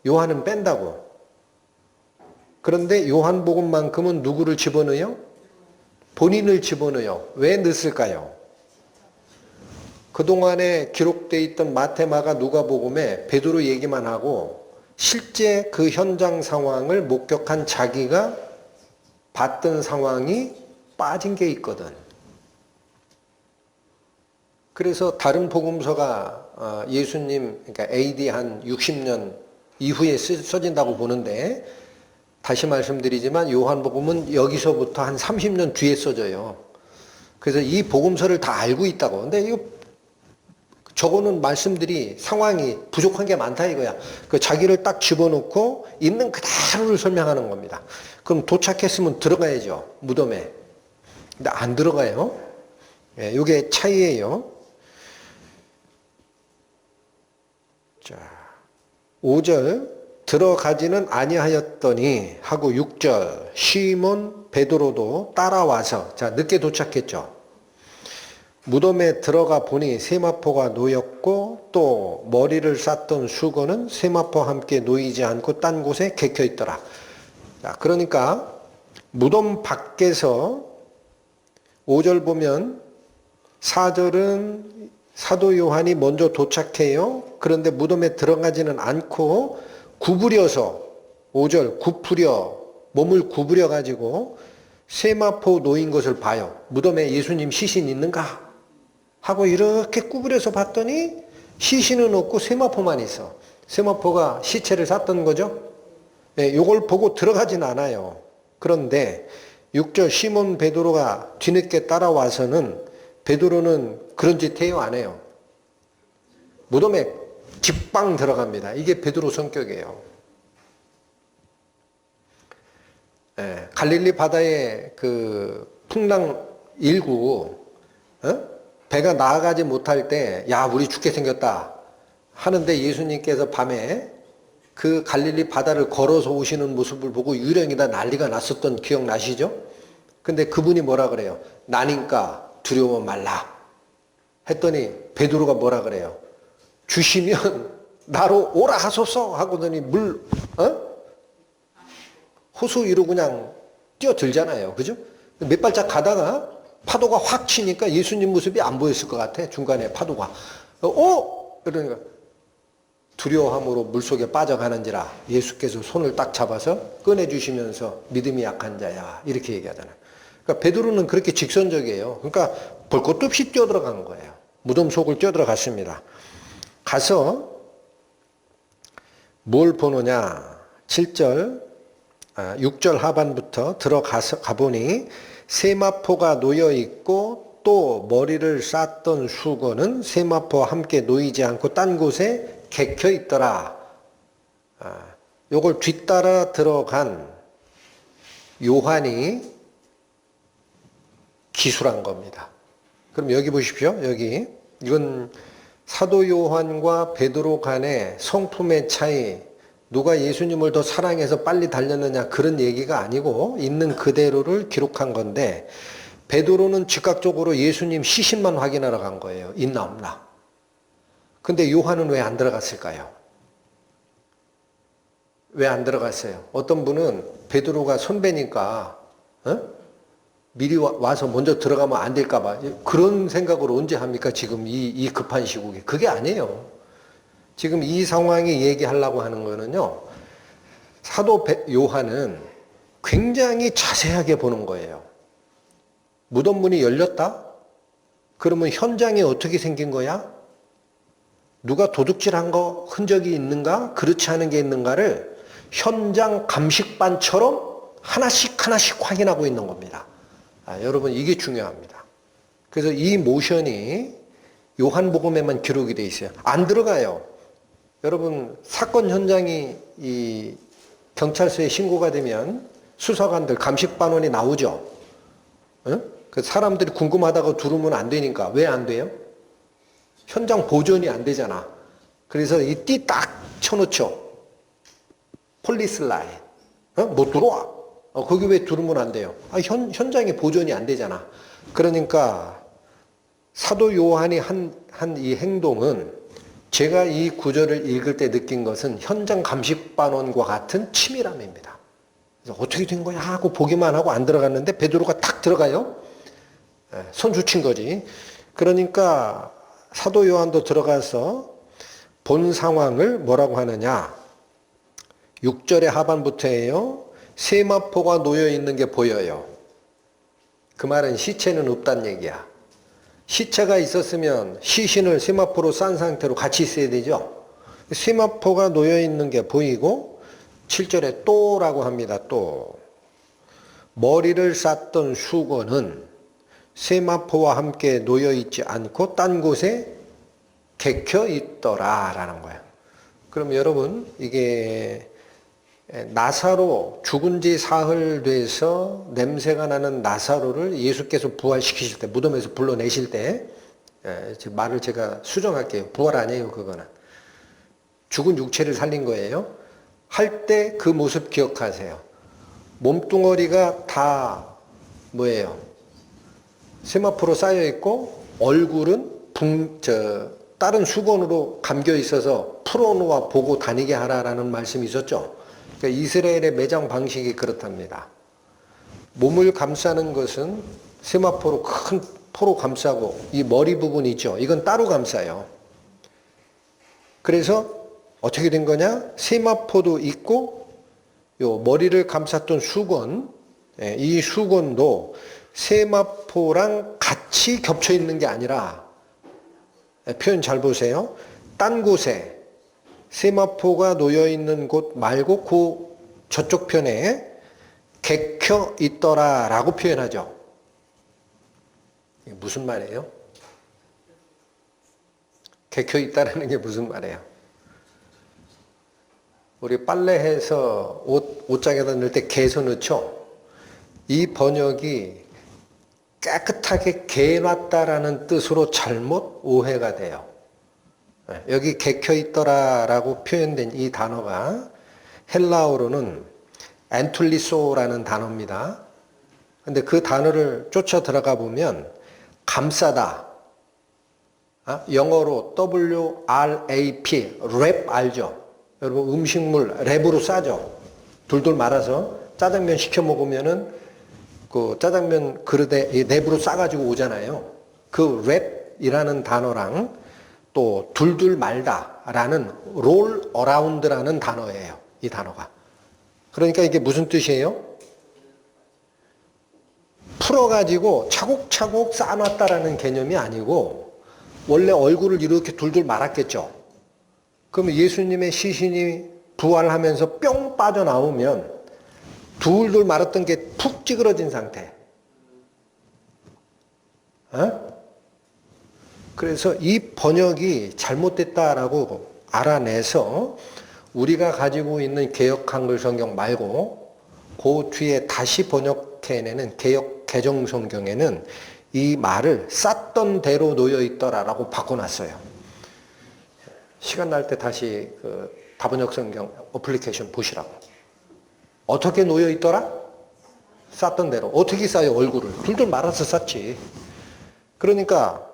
요한은 뺀다고. 그런데 요한복음만큼은 누구를 집어넣어요? 본인을 집어넣어요. 왜 넣었을까요? 그동안에 기록되어 있던 마태, 마가, 누가복음에 베드로 얘기만 하고 실제 그 현장 상황을 목격한 자기가 봤던 상황이 빠진 게 있거든. 그래서 다른 복음서가 예수님, 그러니까 AD 한 60년 이후에 써진다고 보는데 다시 말씀드리지만 요한복음은 여기서부터 한 30년 뒤에 써져요. 그래서 이 복음서를 다 알고 있다고. 근데 이거 적어놓은 말씀들이 상황이 부족한 게 많다 이거야. 그 자기를 딱 집어넣고 있는 그대로를 설명하는 겁니다. 그럼 도착했으면 들어가야죠. 무덤에. 근데 안 들어가요. 예, 이게 차이예요. 자, 5절 들어가지는 아니하였더니 하고 6절 시몬 베드로도 따라와서 자 늦게 도착했죠. 무덤에 들어가 보니 세마포가 놓였고 또 머리를 쌌던 수건은 세마포와 함께 놓이지 않고 딴 곳에 객혀 있더라. 자, 그러니까 무덤 밖에서 5절 보면 4절은 사도 요한이 먼저 도착해요. 그런데 무덤에 들어가지는 않고 구부려서 5절 구부려 몸을 구부려 가지고 세마포 놓인 것을 봐요. 무덤에 예수님 시신 있는가? 하고 이렇게 구부려서 봤더니 시신은 없고 세마포만 있어. 세마포가 시체를 쌌던 거죠. 네, 이걸 보고 들어가진 않아요. 그런데 6절 시몬 베드로가 뒤늦게 따라와서는 베드로는 그런 짓 해요, 안 해요? 무덤에 직방 들어갑니다. 이게 베드로 성격이에요. 네, 갈릴리 바다에 그 풍랑 일구 배가 나아가지 못할 때, 야, 우리 죽게 생겼다 하는데 예수님께서 밤에 그 갈릴리 바다를 걸어서 오시는 모습을 보고 유령이다 난리가 났었던 기억 나시죠? 근데 그분이 뭐라 그래요? 나니까 두려워 말라 했더니 베드로가 뭐라 그래요? 주시면 나로 오라 하소서 하고더니 호수 위로 그냥 뛰어들잖아요. 그죠? 몇 발짝 가다가 파도가 확 치니까 예수님 모습이 안 보였을 것 같아. 중간에 파도가. 이러니까 두려워함으로 물속에 빠져가는지라 예수께서 손을 딱 잡아서 꺼내주시면서 믿음이 약한 자야 이렇게 얘기하잖아요. 그러니까 베드로는 그렇게 직선적이에요. 그러니까 볼 것도 없이 뛰어들어간 거예요. 무덤 속을 뛰어들어갔습니다. 가서 뭘 보느냐 7절 6절 하반부터 가보니 세마포가 놓여있고 또 머리를 쌌던 수건은 세마포와 함께 놓이지 않고 딴 곳에 개켜 있더라. 요걸 뒤따라 들어간 요한이 기술한 겁니다. 그럼 여기 보십시오. 여기 이건 사도 요한과 베드로 간의 성품의 차이, 누가 예수님을 더 사랑해서 빨리 달렸느냐 그런 얘기가 아니고 있는 그대로를 기록한 건데, 베드로는 즉각적으로 예수님 시신만 확인하러 간 거예요. 있나 없나. 근데 요한은 왜 안 들어갔을까요? 왜 안 들어갔어요? 어떤 분은 베드로가 선배니까 미리 와서 먼저 들어가면 안 될까 봐 그런 생각을 언제 합니까? 지금 이 급한 시국에. 그게 아니에요. 지금 이 상황이 얘기하려고 하는 거는요, 사도 요한은 굉장히 자세하게 보는 거예요. 무덤 문이 열렸다? 그러면 현장이 어떻게 생긴 거야? 누가 도둑질한 거 흔적이 있는가? 그렇지 않은 게 있는가를 현장 감식반처럼 하나씩 확인하고 있는 겁니다. 여러분, 이게 중요합니다. 그래서 이 모션이 요한복음에만 기록이 돼 있어요. 안 들어가요. 여러분, 사건 현장이 이 경찰서에 신고가 되면 수사관들 감식반원이 나오죠. 그 사람들이 궁금하다고 두르면 안 되니까. 왜 안 돼요? 현장 보존이 안 되잖아. 그래서 이 띠 딱 쳐놓죠. 폴리스 라인. 못 들어와. 거기 왜 두르면 안 돼요? 현장에 보존이 안 되잖아. 그러니까 사도 요한이 한 이 행동은, 제가 이 구절을 읽을 때 느낀 것은 현장 감식반원과 같은 치밀함입니다. 그래서 어떻게 된 거야 하고 보기만 하고 안 들어갔는데 베드로가 탁 들어가요. 손 친 거지. 그러니까 사도 요한도 들어가서 본 상황을 뭐라고 하느냐. 6절의 하반부터예요. 세마포가 놓여 있는 게 보여요. 그 말은 시체는 없다는 얘기야. 시체가 있었으면 시신을 세마포로 싼 상태로 같이 있어야 되죠. 세마포가 놓여 있는 게 보이고, 7절에 또라고 합니다. 또 머리를 쌌던 수건은 세마포와 함께 놓여 있지 않고 딴 곳에 개켜 있더라 라는 거예요. 그럼 여러분, 이게 나사로, 죽은 지 사흘 돼서 냄새가 나는 나사로를 예수께서 부활시키실 때, 무덤에서 불러내실 때, 말을 제가 수정할게요. 부활 아니에요, 그거는. 죽은 육체를 살린 거예요. 할 때 그 모습 기억하세요. 몸뚱어리가 다 뭐예요? 세마포로 쌓여 있고, 얼굴은 다른 수건으로 감겨 있어서 풀어놓아 보고 다니게 하라라는 말씀이 있었죠. 그러니까 이스라엘의 매장 방식이 그렇답니다. 몸을 감싸는 것은 세마포로, 큰 포로 감싸고, 이 머리 부분이 있죠. 이건 따로 감싸요. 그래서 어떻게 된 거냐? 세마포도 있고, 요 머리를 감쌌던 수건, 이 수건도 세마포랑 같이 겹쳐 있는 게 아니라, 표현 잘 보세요. 딴 곳에 세마포가 놓여 있는 곳 말고 그 저쪽 편에 개켜 있더라 라고 표현하죠. 이게 무슨 말이에요? 개켜 있다라는 게 무슨 말이에요? 우리 빨래해서 옷장에다 넣을 때 개서 넣죠? 이 번역이 깨끗하게 개놨다라는 뜻으로 잘못 오해가 돼요. 여기 개켜 있더라라고 표현된 이 단어가 헬라어로는 엔툴리소라는 단어입니다. 근데 그 단어를 쫓아 들어가 보면 감싸다, 영어로 WRAP, 랩 알죠? 여러분 음식물 랩으로 싸죠? 둘둘 말아서 짜장면 시켜 먹으면은 그 짜장면 그릇에 랩으로 싸가지고 오잖아요. 그 랩이라는 단어랑 또 둘둘 말다라는 롤 어라운드라는 단어예요. 이 단어가. 그러니까 이게 무슨 뜻이에요? 풀어가지고 차곡차곡 쌓아놨다라는 개념이 아니고 원래 얼굴을 이렇게 둘둘 말았겠죠. 그러면 예수님의 시신이 부활하면서 뿅 빠져나오면 둘둘 말았던 게 푹 찌그러진 상태. 그래서 이 번역이 잘못됐다라고 알아내서 우리가 가지고 있는 개역 한글 성경 말고 그 뒤에 다시 번역해내는 개역 개정 성경에는 이 말을 쌌던 대로 놓여 있더라라고 바꿔놨어요. 시간 날 때 다시 그 다번역 성경 어플리케이션 보시라고. 어떻게 놓여 있더라? 쌌던 대로. 어떻게 싸요 얼굴을? 둘둘 말아서 쌌지. 그러니까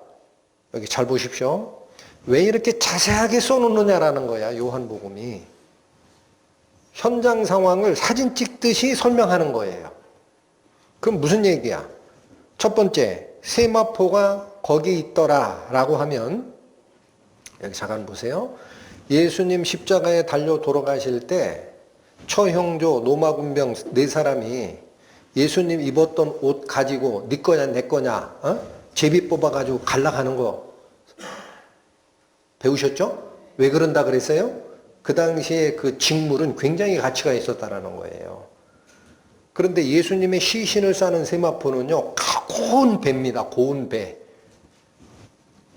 여기 잘 보십시오. 왜 이렇게 자세하게 써놓느냐라는 거야 요한복음이. 현장 상황을 사진 찍듯이 설명하는 거예요. 그럼 무슨 얘기야? 첫 번째, 세마포가 거기 있더라 라고 하면 여기 잠깐 보세요. 예수님 십자가에 달려 돌아가실 때 처형조 노마군병 4사람이 예수님 입었던 옷 가지고 네 거냐 내 거냐 제비 뽑아가지고 갈라가는 거 배우셨죠? 왜 그런다 그랬어요? 그 당시에 그 직물은 굉장히 가치가 있었다라는 거예요. 그런데 예수님의 시신을 싸는 세마포는요, 고운 배입니다. 고운 배.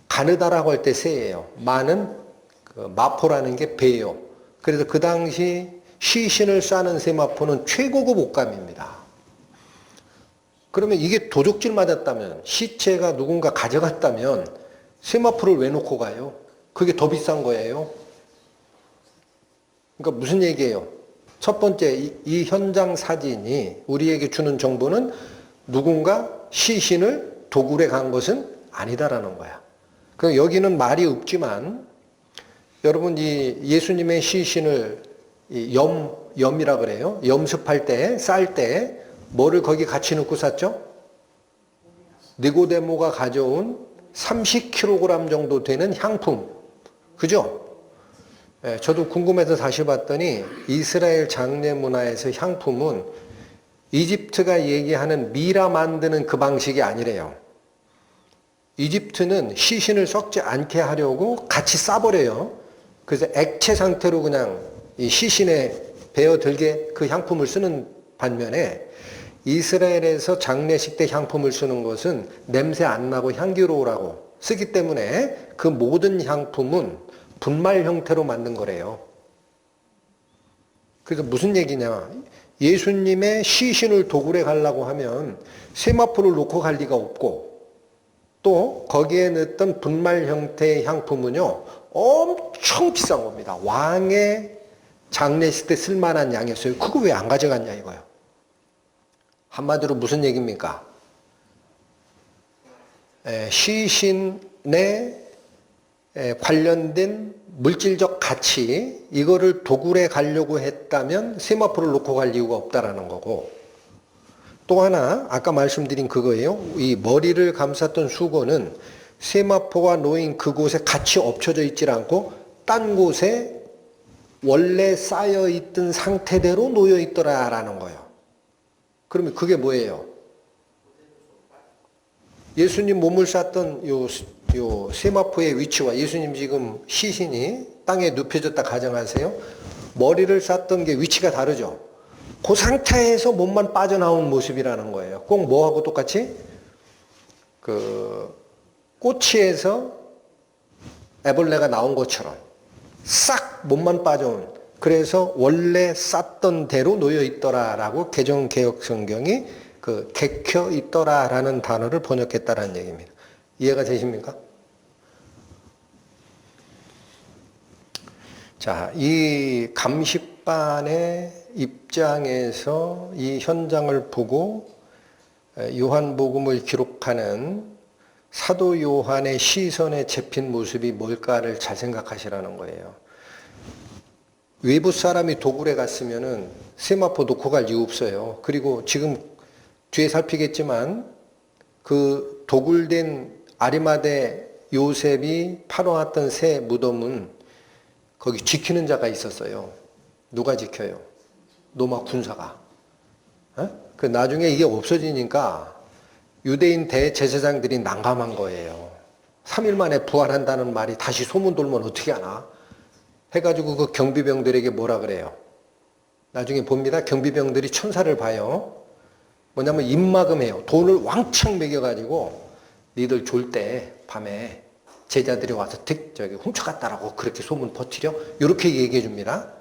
가느다라고 할 때 새예요. 마는 그 마포라는 게 배예요. 그래서 그 당시 시신을 싸는 세마포는 최고급 옷감입니다. 그러면 이게 도적질 맞았다면, 시체가 누군가 가져갔다면 세마포를 왜 놓고 가요? 그게 더 비싼 거예요. 그러니까 무슨 얘기예요? 첫 번째, 이 현장 사진이 우리에게 주는 정보는 누군가 시신을 도굴해 간 것은 아니다라는 거야. 그럼 여기는 말이 없지만 여러분 이 예수님의 시신을 염이라 그래요. 염습할 때, 쌀 때 뭐를 거기 같이 넣고 쌌죠? 니고데모가 가져온 30kg 정도 되는 향품. 그죠? 예, 저도 궁금해서 다시 봤더니 이스라엘 장례 문화에서 향품은 이집트가 얘기하는 미라 만드는 그 방식이 아니래요. 이집트는 시신을 썩지 않게 하려고 같이 싸버려요. 그래서 액체 상태로 그냥 이 시신에 베어들게 그 향품을 쓰는 반면에 이스라엘에서 장례식 때 향품을 쓰는 것은 냄새 안 나고 향기로우라고 쓰기 때문에 그 모든 향품은 분말 형태로 만든 거래요. 그래서 무슨 얘기냐? 예수님의 시신을 도굴해 가려고 하면 세마포를 놓고 갈 리가 없고 또 거기에 넣었던 분말 형태의 향품은요 엄청 비싼 겁니다. 왕의 장례식 때 쓸만한 양이었어요. 그거 왜 안 가져갔냐 이거요. 한마디로 무슨 얘기입니까? 시신에 관련된 물질적 가치 이거를 도굴해 가려고 했다면 세마포를 놓고 갈 이유가 없다라는 거고 또 하나 아까 말씀드린 그거예요. 이 머리를 감쌌던 수건은 세마포가 놓인 그곳에 같이 엎쳐져 있질 않고 딴 곳에 원래 쌓여있던 상태대로 놓여 있더라라는 거예요. 그러면 그게 뭐예요? 예수님 몸을 쌌던 요 세마포의 위치와 예수님 지금 시신이 땅에 눕혀졌다 가정하세요. 머리를 쌌던 게 위치가 다르죠. 그 상태에서 몸만 빠져나온 모습이라는 거예요. 꼭 뭐하고 똑같이? 그 꼬치에서 애벌레가 나온 것처럼 싹 몸만 빠져온. 그래서 원래 쌌던 대로 놓여 있더라라고 개정개혁 성경이 그 개켜 있더라라는 단어를 번역했다라는 얘기입니다. 이해가 되십니까? 자, 이 감식반의 입장에서 이 현장을 보고 요한복음을 기록하는 사도 요한의 시선에 잡힌 모습이 뭘까를 잘 생각하시라는 거예요. 외부 사람이 도굴에 갔으면은 세마포 놓고 갈 이유 없어요. 그리고 지금 뒤에 살피겠지만 그 도굴된 아리마대 요셉이 팔아왔던 새 무덤은 거기 지키는 자가 있었어요. 누가 지켜요? 로마 군사가. 그 나중에 이게 없어지니까 유대인 대제사장들이 난감한 거예요. 3일 만에 부활한다는 말이 다시 소문 돌면 어떻게 하나? 해가지고 그 경비병들에게 뭐라 그래요? 나중에 봅니다. 경비병들이 천사를 봐요. 뭐냐면 입막음해요. 돈을 왕창 매겨가지고 니들 졸 때 밤에 제자들이 와서 저기 훔쳐갔다라고 그렇게 소문 퍼뜨려? 이렇게 얘기해 줍니다.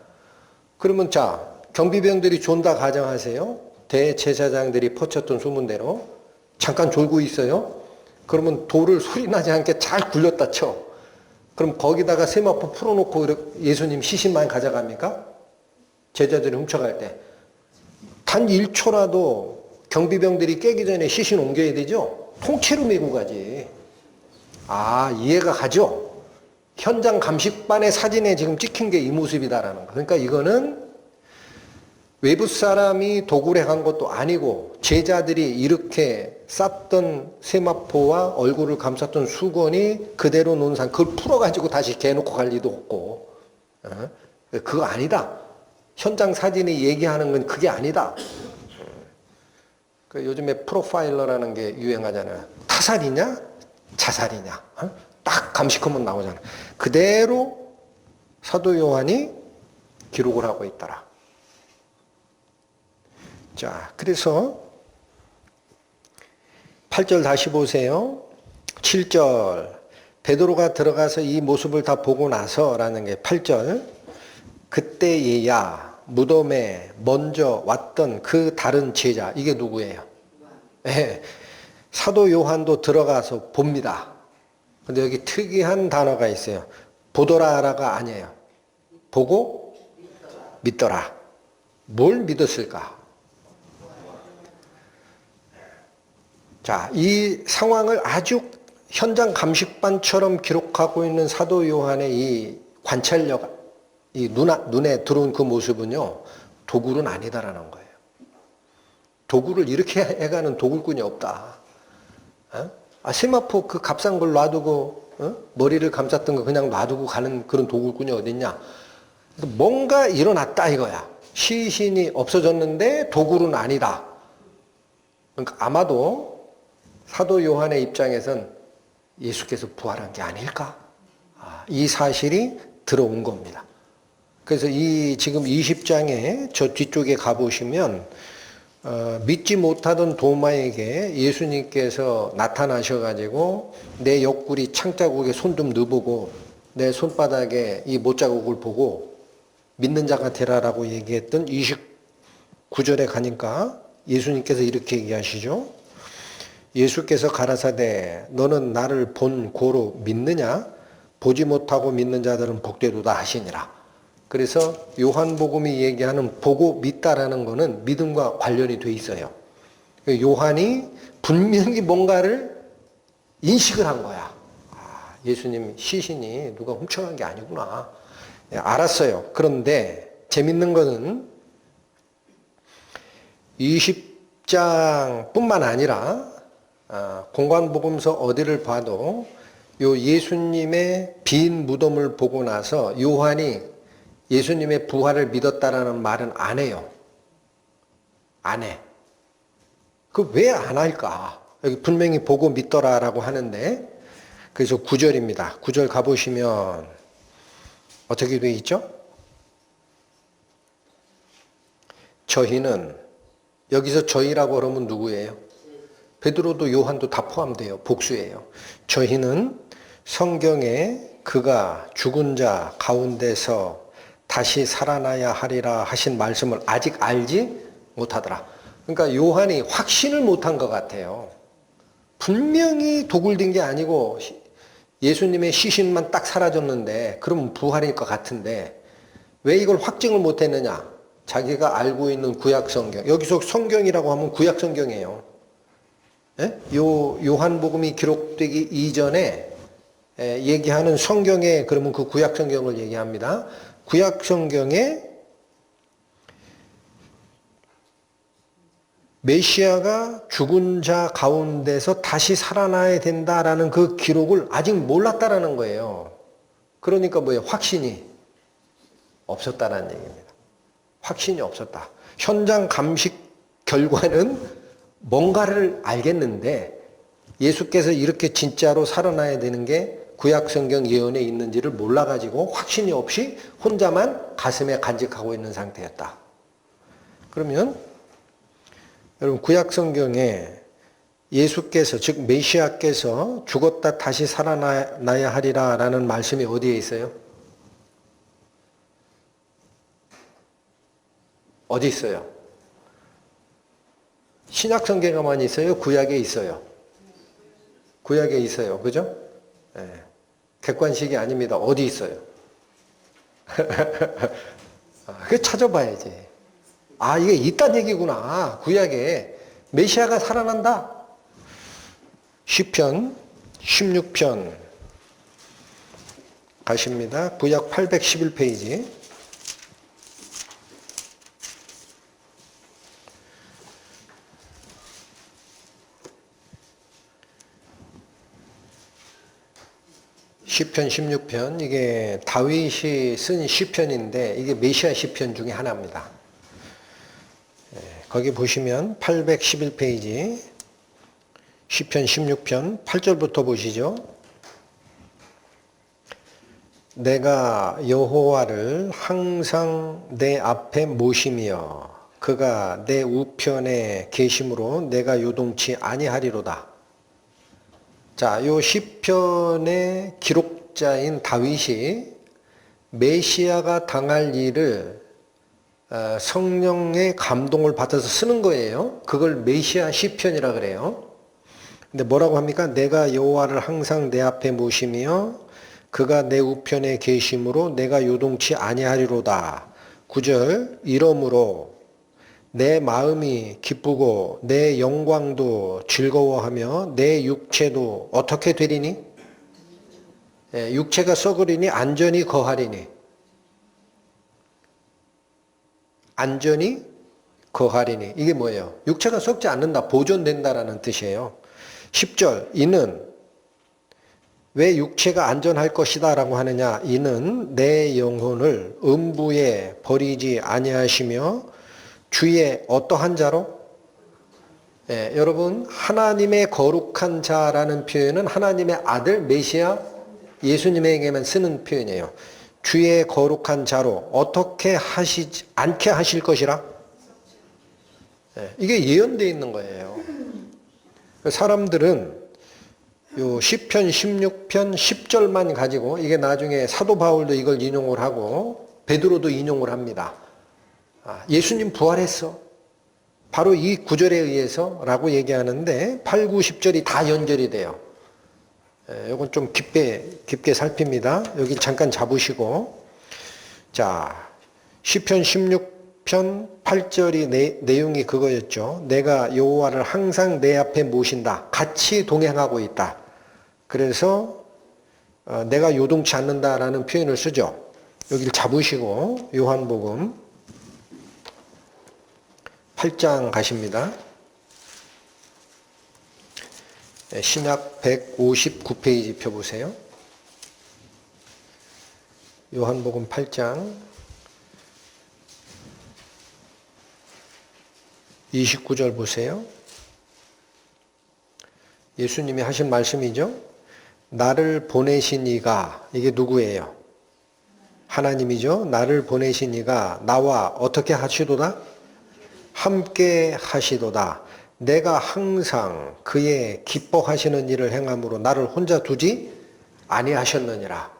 그러면 자, 경비병들이 존다 가정하세요. 대제사장들이 퍼쳤던 소문대로 잠깐 졸고 있어요. 그러면 돌을 소리 나지 않게 잘 굴렸다 쳐. 그럼 거기다가 세마포 풀어놓고 예수님 시신만 가져갑니까? 제자들이 훔쳐갈 때. 단 1초라도 경비병들이 깨기 전에 시신 옮겨야 되죠? 통째로 메고 가지. 아, 이해가 가죠? 현장 감식반의 사진에 지금 찍힌 게 이 모습이다라는 거. 그러니까 이거는 외부 사람이 도굴해 간 것도 아니고 제자들이 이렇게 쌌던 세마포와 얼굴을 감쌌던 수건이 그대로 놓은 상 그걸 풀어가지고 다시 개놓고 갈 리도 없고 그거 아니다. 현장 사진이 얘기하는 건 그게 아니다. 그 요즘에 프로파일러라는 게 유행하잖아요. 타살이냐 자살이냐 딱 감식하면 나오잖아요. 그대로 사도 요한이 기록을 하고 있더라. 자, 그래서 8절 다시 보세요. 7절 베드로가 들어가서 이 모습을 다 보고 나서라는 게 8절 그때에야 무덤에 먼저 왔던 그 다른 제자 이게 누구예요? 네, 사도 요한도 들어가서 봅니다. 근데 여기 특이한 단어가 있어요. 보더라가 아니에요. 보고 믿더라. 뭘 믿었을까? 자, 이 상황을 아주 현장 감식반처럼 기록하고 있는 사도 요한의 이 관찰력, 이 눈에 들어온 그 모습은요, 도굴은 아니다라는 거예요. 도굴을 이렇게 해가는 도굴꾼이 없다. 세마포 그 값싼 걸 놔두고, 머리를 감쌌던 거 그냥 놔두고 가는 그런 도굴꾼이 어딨냐. 뭔가 일어났다 이거야. 시신이 없어졌는데 도굴은 아니다. 그러니까 아마도 사도 요한의 입장에선 예수께서 부활한 게 아닐까? 이 사실이 들어온 겁니다. 그래서 이 지금 20장에 저 뒤쪽에 가보시면 믿지 못하던 도마에게 예수님께서 나타나셔가지고 내 옆구리 창자국에 손 좀 넣어보고 내 손바닥에 이 못자국을 보고 믿는 자가 되라라고 얘기했던 29절에 가니까 예수님께서 이렇게 얘기하시죠. 예수께서 가라사대 너는 나를 본 고로 믿느냐? 보지 못하고 믿는 자들은 복되도다 하시니라. 그래서 요한복음이 얘기하는 보고 믿다라는 거는 믿음과 관련이 돼 있어요. 요한이 분명히 뭔가를 인식을 한 거야. 예수님 시신이 누가 훔쳐간 게 아니구나. 알았어요. 그런데 재밌는 거는 20장뿐만 아니라 공관복음서 어디를 봐도 요 예수님의 빈 무덤을 보고 나서 요한이 예수님의 부활을 믿었다라는 말은 안 해요. 안 해. 그 왜 안 할까? 여기 분명히 보고 믿더라라고 하는데 그래서 9절입니다. 9절 가보시면 어떻게 되어 있죠? 저희는 여기서 저희라고 그러면 누구예요? 베드로도 요한도 다 포함돼요. 복수예요. 저희는 성경에 그가 죽은 자 가운데서 다시 살아나야 하리라 하신 말씀을 아직 알지 못하더라. 그러니까 요한이 확신을 못한 것 같아요. 분명히 도굴된 게 아니고 예수님의 시신만 딱 사라졌는데 그러면 부활일 것 같은데 왜 이걸 확증을 못했느냐? 자기가 알고 있는 구약 성경, 여기서 성경이라고 하면 구약 성경이에요. 요한복음이 기록되기 이전에 얘기하는 성경에 그러면 그 구약 성경을 얘기합니다. 구약 성경에 메시아가 죽은 자 가운데서 다시 살아나야 된다라는 그 기록을 아직 몰랐다라는 거예요. 그러니까 뭐예요? 확신이 없었다는 얘기입니다. 확신이 없었다. 현장 감식 결과는 뭔가를 알겠는데 예수께서 이렇게 진짜로 살아나야 되는 게 구약 성경 예언에 있는지를 몰라가지고 확신이 없이 혼자만 가슴에 간직하고 있는 상태였다. 그러면 여러분 구약 성경에 예수께서 즉 메시아께서 죽었다 다시 살아나야 하리라 라는 말씀이 어디에 있어요? 어디 있어요? 신약 성경에만 있어요? 구약에 있어요? 구약에 있어요. 그죠? 네. 객관식이 아닙니다. 어디 있어요? 그 찾아봐야지. 아, 이게 있단 얘기구나. 구약에 메시아가 살아난다. 시편 16편 가십니다. 구약 811페이지. 시편 16편, 이게 다윗이 쓴 시편인데 이게 메시아 시편 중에 하나입니다. 거기 보시면 811페이지 시편 16편 8절부터 보시죠. 내가 여호와를 항상 내 앞에 모시며 그가 내 우편에 계심으로 내가 요동치 아니하리로다. 자, 요 시편의 기록자인 다윗이 메시아가 당할 일을 성령의 감동을 받아서 쓰는 거예요. 그걸 메시아 시편이라 그래요. 근데 뭐라고 합니까? 내가 여호와를 항상 내 앞에 모시며 그가 내 우편에 계심으로 내가 요동치 아니하리로다. 9절 이러므로 내 마음이 기쁘고 내 영광도 즐거워하며 내 육체도 어떻게 되리니? 육체가 썩으리니 안전히 거하리니. 안전히 거하리니. 이게 뭐예요? 육체가 썩지 않는다, 보존된다라는 뜻이에요. 10절 이는 왜 육체가 안전할 것이다 라고 하느냐? 이는 내 영혼을 음부에 버리지 아니하시며 주의 어떠한 자로? 여러분 하나님의 거룩한 자라는 표현은 하나님의 아들 메시아 예수님에게만 쓰는 표현이에요. 주의 거룩한 자로 어떻게 하시지 않게 하실 것이라? 이게 예언되어 있는 거예요. 사람들은 요 시편 16편 10절만 가지고 이게 나중에 사도 바울도 이걸 인용을 하고 베드로도 인용을 합니다. 예수님 부활했어. 바로 이 구절에 의해서 라고 얘기하는데 8, 9, 10절이 다 연결이 돼요. 이건 좀 깊게 살핍니다. 여기 잠깐 잡으시고. 자, 시편 16편 8절이 내용이 그거였죠. 내가 여호와를 항상 내 앞에 모신다. 같이 동행하고 있다. 그래서 내가 요동치 않는다라는 표현을 쓰죠. 여기를 잡으시고 요한복음 8장 가십니다. 신약 159페이지 펴보세요. 요한복음 8장 29절 보세요. 예수님이 하신 말씀이죠. 나를 보내신 이가, 이게 누구예요? 하나님이죠. 나를 보내신 이가 나와 어떻게 하시도다? 함께 하시도다. 내가 항상 그의 기뻐하시는 일을 행함으로 나를 혼자 두지 아니하셨느니라.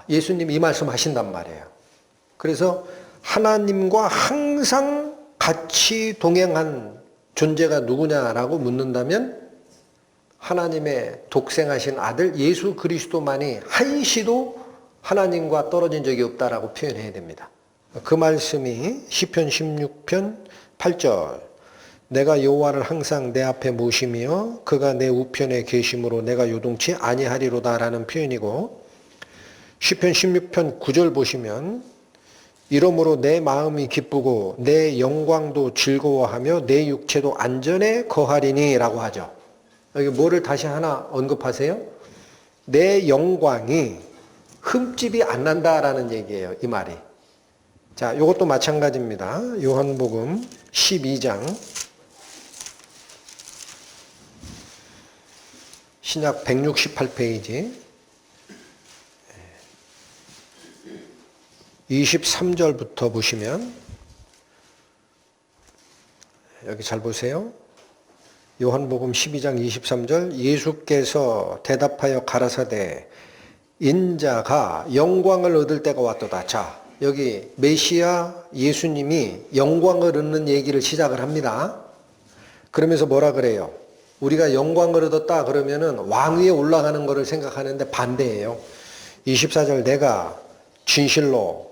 예수님 이 말씀 하신단 말이에요. 그래서 하나님과 항상 같이 동행한 존재가 누구냐라고 묻는다면 하나님의 독생하신 아들 예수 그리스도만이 한시도 하나님과 떨어진 적이 없다라고 표현해야 됩니다. 그 말씀이 시편 16편 8절 내가 여호와를 항상 내 앞에 모시며 그가 내 우편에 계심으로 내가 요동치 아니하리로다 라는 표현이고 시편 16편 9절 보시면 이러므로 내 마음이 기쁘고 내 영광도 즐거워하며 내 육체도 안전에 거하리니 라고 하죠. 여기 뭐를 다시 하나 언급하세요? 내 영광이 흠집이 안 난다라는 얘기예요. 이 말이. 자, 이것도 마찬가지입니다. 요한복음 12장 신약 168페이지 23절부터 보시면 여기 잘 보세요. 요한복음 12장 23절 예수께서 대답하여 가라사대 인자가 영광을 얻을 때가 왔도다. 자, 여기 메시아 예수님이 영광을 얻는 얘기를 시작을 합니다. 그러면서 뭐라 그래요? 우리가 영광을 얻었다 그러면은 왕위에 올라가는 것을 생각하는데 반대예요. 24절 내가 진실로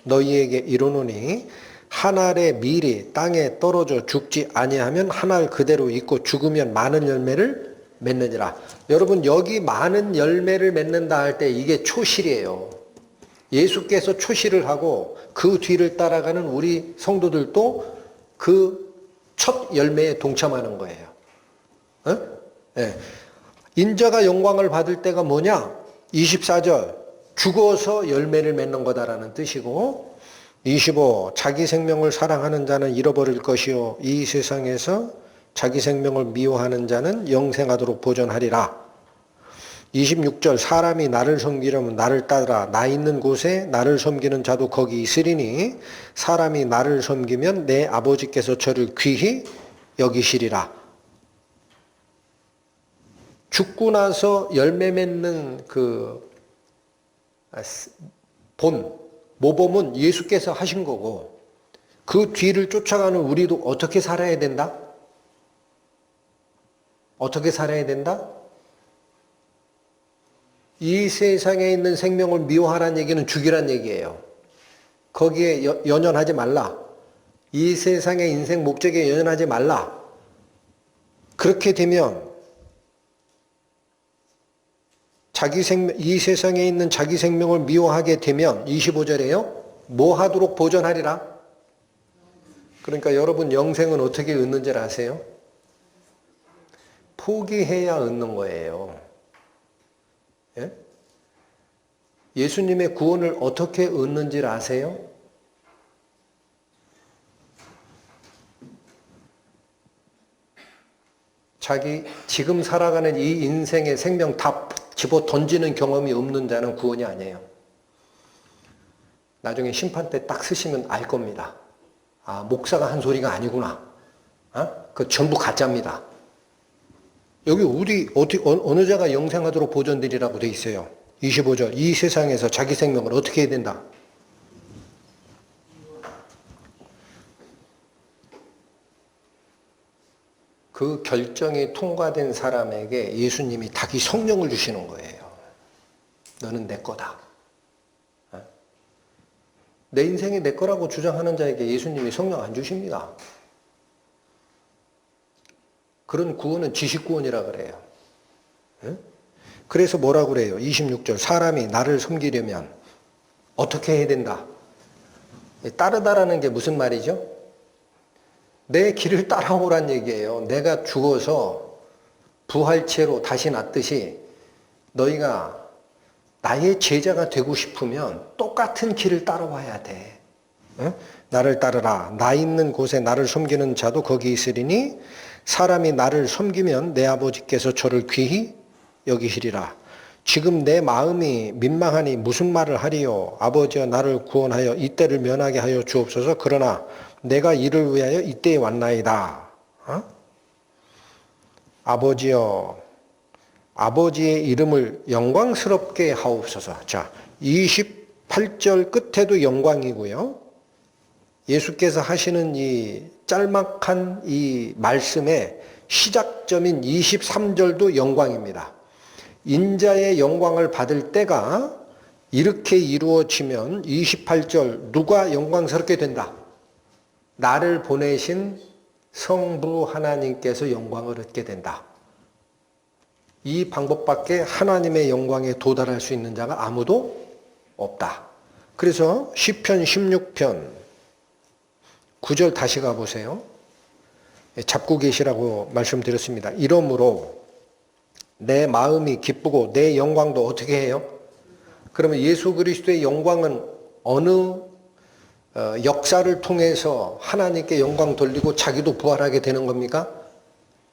너희에게 이르노니 한 알의 밀이 땅에 떨어져 죽지 아니하면 한 알 그대로 있고 죽으면 많은 열매를 맺느니라. 여러분 여기 많은 열매를 맺는다 할 때 이게 초실이에요. 예수께서 초실을 하고 그 뒤를 따라가는 우리 성도들도 그 첫 열매에 동참하는 거예요. 네. 인자가 영광을 받을 때가 뭐냐? 24절 죽어서 열매를 맺는 거다라는 뜻이고 25 자기 생명을 사랑하는 자는 잃어버릴 것이요 이 세상에서 자기 생명을 미워하는 자는 영생하도록 보존하리라. 26절 사람이 나를 섬기려면 나를 따라 나 있는 곳에 나를 섬기는 자도 거기 있으리니 사람이 나를 섬기면 내 아버지께서 저를 귀히 여기시리라. 죽고 나서 열매 맺는 그 모범은 예수께서 하신 거고 그 뒤를 쫓아가는 우리도 어떻게 살아야 된다? 어떻게 살아야 된다? 이 세상에 있는 생명을 미워하라는 얘기는 죽이란 얘기예요. 거기에 연연하지 말라. 이 세상의 인생 목적에 연연하지 말라. 그렇게 되면 이 세상에 있는 자기 생명을 미워하게 되면 25절에요. 뭐 하도록 보존하리라? 그러니까 여러분 영생은 어떻게 얻는지 아세요? 포기해야 얻는 거예요. 예? 예수님의 구원을 어떻게 얻는지 아세요? 자기 지금 살아가는 이 인생의 생명 다 집어 던지는 경험이 없는 자는 구원이 아니에요. 나중에 심판 때 딱 쓰시면 알 겁니다. 아, 목사가 한 소리가 아니구나. 그 전부 가짜입니다. 여기 어느 자가 영생하도록 보존되리라고 돼 있어요. 25절 이 세상에서 자기 생명을 어떻게 해야 된다? 그 결정이 통과된 사람에게 예수님이 자기 성령을 주시는 거예요. 너는 내 거다. 내 인생이 내 거라고 주장하는 자에게 예수님이 성령 안 주십니다. 그런 구원은 지식구원이라 그래요. 그래서 뭐라 그래요? 26절 사람이 나를 섬기려면 어떻게 해야 된다? 따르다라는 게 무슨 말이죠? 내 길을 따라오란 얘기예요. 내가 죽어서 부활체로 다시 났듯이 너희가 나의 제자가 되고 싶으면 똑같은 길을 따라와야 돼. 나를 따르라. 나 있는 곳에 나를 섬기는 자도 거기 있으리니 사람이 나를 섬기면 내 아버지께서 저를 귀히 여기시리라. 지금 내 마음이 민망하니 무슨 말을 하리요? 아버지여 나를 구원하여 이때를 면하게 하여 주옵소서. 그러나 내가 이를 위하여 이때에 왔나이다. 아버지여 아버지의 이름을 영광스럽게 하옵소서. 자, 28절 끝에도 영광이고요. 예수께서 하시는 이 짤막한 이 말씀의 시작점인 23절도 영광입니다. 인자의 영광을 받을 때가 이렇게 이루어지면 28절 누가 영광스럽게 된다? 나를 보내신 성부 하나님께서 영광을 얻게 된다. 이 방법밖에 하나님의 영광에 도달할 수 있는 자가 아무도 없다. 그래서 시편 16편 9절 다시 가보세요. 잡고 계시라고 말씀드렸습니다. 이러므로 내 마음이 기쁘고 내 영광도 어떻게 해요? 그러면 예수 그리스도의 영광은 어느 역사를 통해서 하나님께 영광 돌리고 자기도 부활하게 되는 겁니까?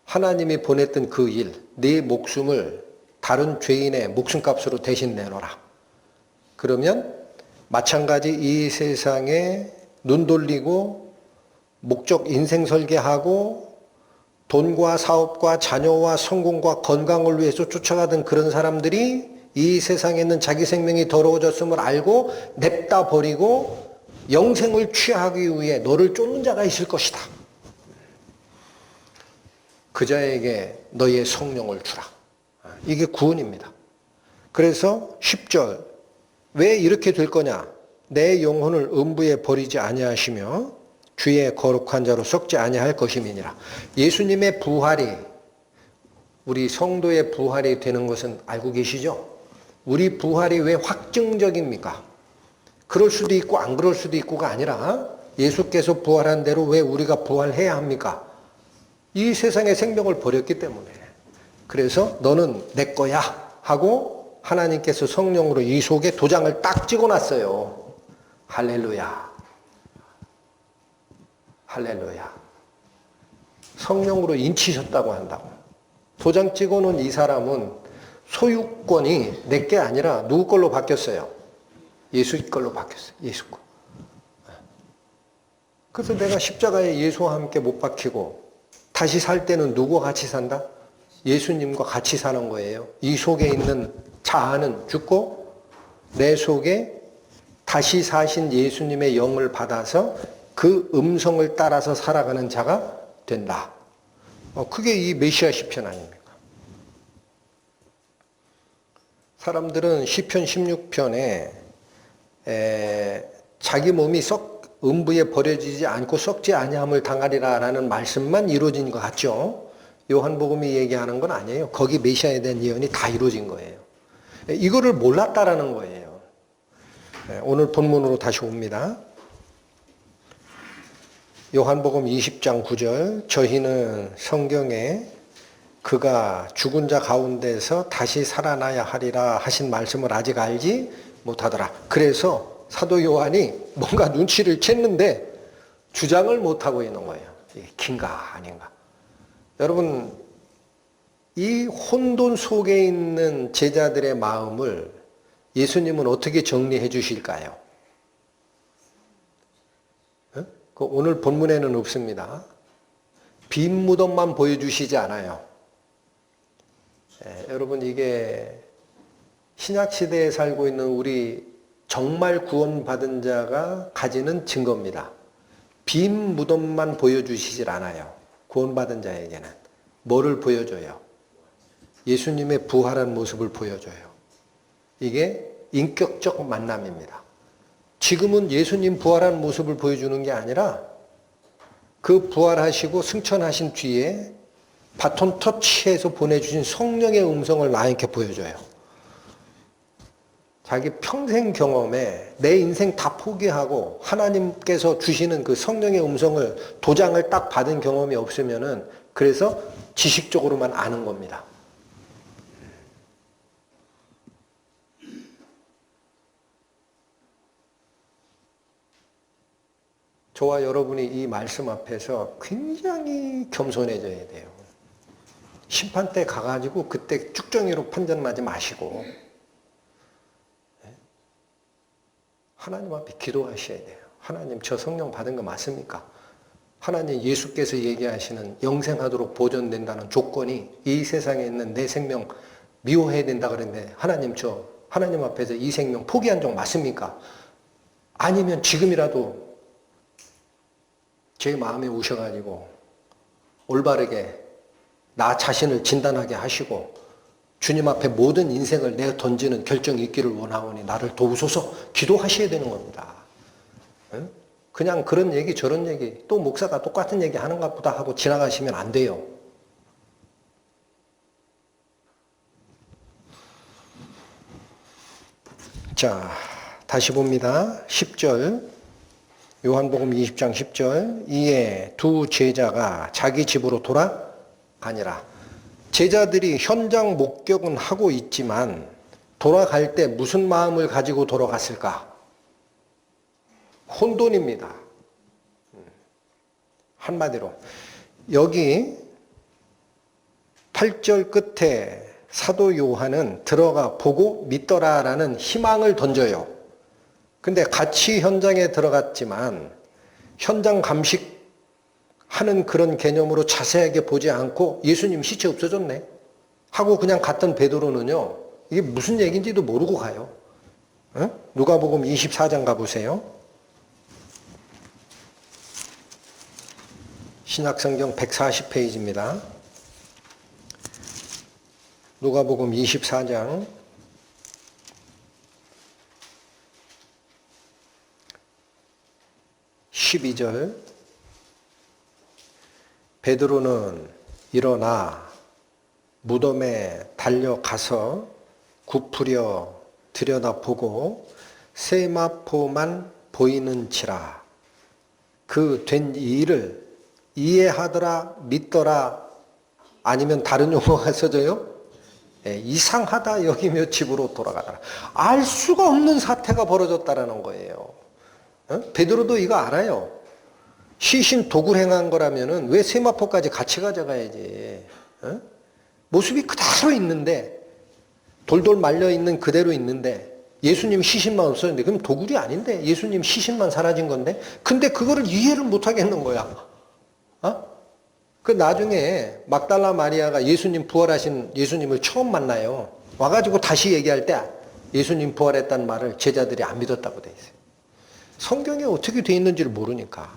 하나님이 보냈던 그 일, 네 목숨을 다른 죄인의 목숨값으로 대신 내놓으라. 그러면 마찬가지 이 세상에 눈 돌리고 목적 인생 설계하고 돈과 사업과 자녀와 성공과 건강을 위해서 쫓아가던 그런 사람들이 이 세상에 있는 자기 생명이 더러워졌음을 알고 냅다 버리고 영생을 취하기 위해 너를 쫓는 자가 있을 것이다. 그 자에게 너의 성령을 주라. 이게 구원입니다. 그래서 10절 왜 이렇게 될 거냐? 내 영혼을 음부에 버리지 아니하시며 주의 거룩한 자로 썩지 아니할 것임이니라. 예수님의 부활이 우리 성도의 부활이 되는 것은 알고 계시죠? 우리 부활이 왜 확증적입니까? 그럴 수도 있고 안 그럴 수도 있고가 아니라 예수께서 부활한 대로 왜 우리가 부활해야 합니까? 이 세상의 생명을 버렸기 때문에. 그래서 너는 내 거야 하고 하나님께서 성령으로 이 속에 도장을 딱 찍어놨어요. 할렐루야. 할렐루야. 성령으로 인치셨다고 한다고. 도장 찍어놓은 이 사람은 소유권이 내 게 아니라 누구 걸로 바뀌었어요? 예수 걸로 바뀌었어요. 예수 거. 그래서 내가 십자가에 예수와 함께 못 박히고 다시 살 때는 누구와 같이 산다? 예수님과 같이 사는 거예요. 이 속에 있는 자아는 죽고 내 속에 다시 사신 예수님의 영을 받아서 그 음성을 따라서 살아가는 자가 된다. 그게 이 메시아 시편 아닙니까? 사람들은 시편 16편에 자기 몸이 음부에 버려지지 않고 썩지 아니함을 당하리라라는 말씀만 이루어진 것 같죠. 요한복음이 얘기하는 건 아니에요. 거기 메시아에 대한 예언이 다 이루어진 거예요. 이거를 몰랐다라는 거예요. 오늘 본문으로 다시 옵니다. 요한복음 20장 9절 저희는 성경에 그가 죽은 자 가운데서 다시 살아나야 하리라 하신 말씀을 아직 알지 못하더라. 그래서 사도 요한이 뭔가 눈치를 챘는데 주장을 못하고 있는 거예요. 이게 긴가 아닌가. 여러분 이 혼돈 속에 있는 제자들의 마음을 예수님은 어떻게 정리해 주실까요? 오늘 본문에는 없습니다. 빈 무덤만 보여주시지 않아요. 여러분 이게 신약시대에 살고 있는 우리 정말 구원받은 자가 가지는 증거입니다. 빈 무덤만 보여주시질 않아요. 구원받은 자에게는. 뭐를 보여줘요? 예수님의 부활한 모습을 보여줘요. 이게 인격적 만남입니다. 지금은 예수님 부활한 모습을 보여주는 게 아니라 그 부활하시고 승천하신 뒤에 바톤 터치해서 보내주신 성령의 음성을 나에게 보여줘요. 자기 평생 경험에 내 인생 다 포기하고 하나님께서 주시는 그 성령의 음성을 도장을 딱 받은 경험이 없으면은 그래서 지식적으로만 아는 겁니다. 저와 여러분이 이 말씀 앞에서 굉장히 겸손해져야 돼요. 심판 때 가가지고 그때 쭉정이로 판단하지 마시고 하나님 앞에 기도하셔야 돼요. 하나님 저 성령 받은 거 맞습니까? 하나님 예수께서 얘기하시는 영생하도록 보존된다는 조건이 이 세상에 있는 내 생명 미워해야 된다 그랬는데 하나님 저 하나님 앞에서 이 생명 포기한 적 맞습니까? 아니면 지금이라도 제 마음에 오셔가지고 올바르게 나 자신을 진단하게 하시고 주님 앞에 모든 인생을 내가 던지는 결정이 있기를 원하오니 나를 도우소서 기도하셔야 되는 겁니다. 그냥 그런 얘기 저런 얘기 또 목사가 똑같은 얘기 하는가 보다 하고 지나가시면 안 돼요. 자, 다시 봅니다. 10절. 요한복음 20장 10절. 이에 두 제자가 자기 집으로 돌아가니라. 제자들이 현장 목격은 하고 있지만 돌아갈 때 무슨 마음을 가지고 돌아갔을까? 혼돈입니다. 한마디로 여기 8절 끝에 사도 요한은 들어가 보고 믿더라라는 희망을 던져요. 근데 같이 현장에 들어갔지만 현장 감식하는 그런 개념으로 자세하게 보지 않고 예수님 시체 없어졌네 하고 그냥 갔던 베드로는요, 이게 무슨 얘기인지도 모르고 가요. 누가복음 24장 가보세요. 신약성경 140페이지입니다. 누가복음 24장 12절. 베드로는 일어나 무덤에 달려가서 굽으려 들여다보고 세마포만 보이는지라 그 된 일을 이해하더라 믿더라 아니면 다른 용어가 써져요? 이상하다 여기며 집으로 돌아가더라. 알 수가 없는 사태가 벌어졌다라는 거예요. 베드로도 이거 알아요. 시신 도굴 행한 거라면은 왜 세마포까지 같이 가져가야지. 모습이 그대로 있는데, 돌돌 말려 있는 그대로 있는데 예수님 시신만 없었는데 그럼 도굴이 아닌데 예수님 시신만 사라진 건데, 근데 그거를 이해를 못 하겠는 거야. 그 나중에 막달라 마리아가 예수님 부활하신 예수님을 처음 만나요. 와가지고 다시 얘기할 때 예수님 부활했다는 말을 제자들이 안 믿었다고 돼 있어요. 성경에 어떻게 돼 있는지를 모르니까.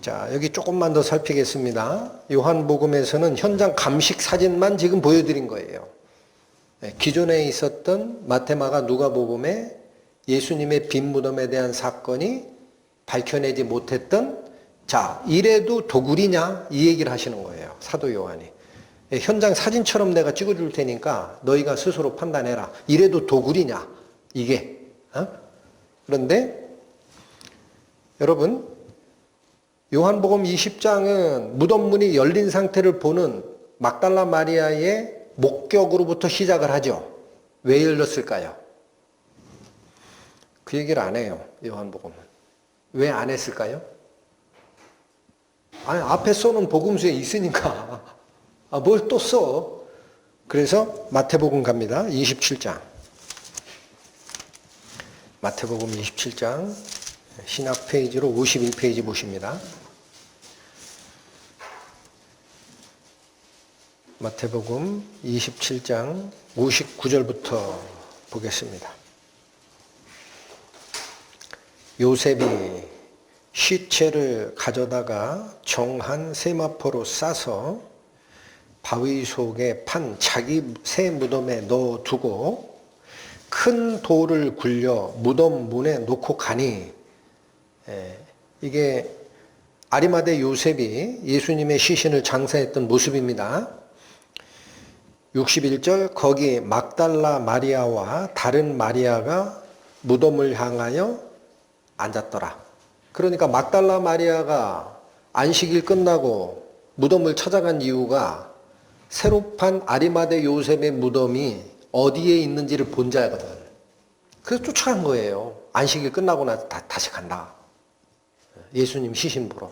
자, 여기 조금만 더 살피겠습니다. 요한복음에서는 현장 감식 사진만 지금 보여드린 거예요. 기존에 있었던 마테마가 누가복음에 예수님의 빈 무덤에 대한 사건이 밝혀내지 못했던, 자, 이래도 도굴이냐? 이 얘기를 하시는 거예요. 사도 요한이. 현장 사진처럼 내가 찍어줄 테니까 너희가 스스로 판단해라. 이래도 도굴이냐? 이게. 그런데 여러분, 요한복음 20장은 무덤 문이 열린 상태를 보는 막달라 마리아의 목격으로부터 시작을 하죠. 왜 열렸을까요? 그 얘기를 안 해요. 요한복음은. 왜 안 했을까요? 아니, 앞에 써놓은 복음서에 있으니까. 뭘 또 써? 그래서 마태복음 갑니다. 27장. 마태복음 27장. 신약 페이지로 51페이지 보십니다. 마태복음 27장 59절부터 보겠습니다. 요셉이 시체를 가져다가 정한 세마포로 싸서 바위 속에 판 자기 새 무덤에 넣어두고 큰 돌을 굴려 무덤 문에 놓고 가니, 이게 아리마대 요셉이 예수님의 시신을 장사했던 모습입니다. 61절, 거기 막달라 마리아와 다른 마리아가 무덤을 향하여 앉았더라. 그러니까 막달라 마리아가 안식일 끝나고 무덤을 찾아간 이유가 새로 판 아리마대 요셉의 무덤이 어디에 있는지를 본 자거든. 그래서 쫓아간 거예요. 안식일 끝나고 나서 다시 간다. 예수님 시신 보러.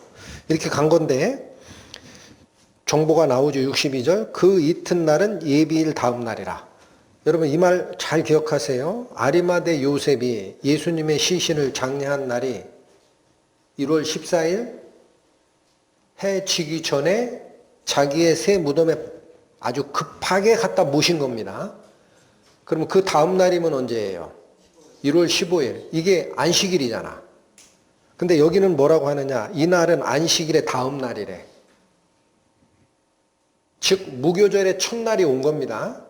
이렇게 간 건데 정보가 나오죠. 62절. 그 이튿날은 예비일 다음 날이라. 여러분 이 말 잘 기억하세요. 아리마대 요셉이 예수님의 시신을 장례한 날이 1월 14일 해 지기 전에 자기의 새 무덤에 아주 급하게 갖다 모신 겁니다. 그러면 그 다음 날이면 언제예요? 1월 15일. 이게 안식일이잖아. 근데 여기는 뭐라고 하느냐? 이날은 안식일의 다음 날이래. 즉 무교절의 첫날이 온 겁니다.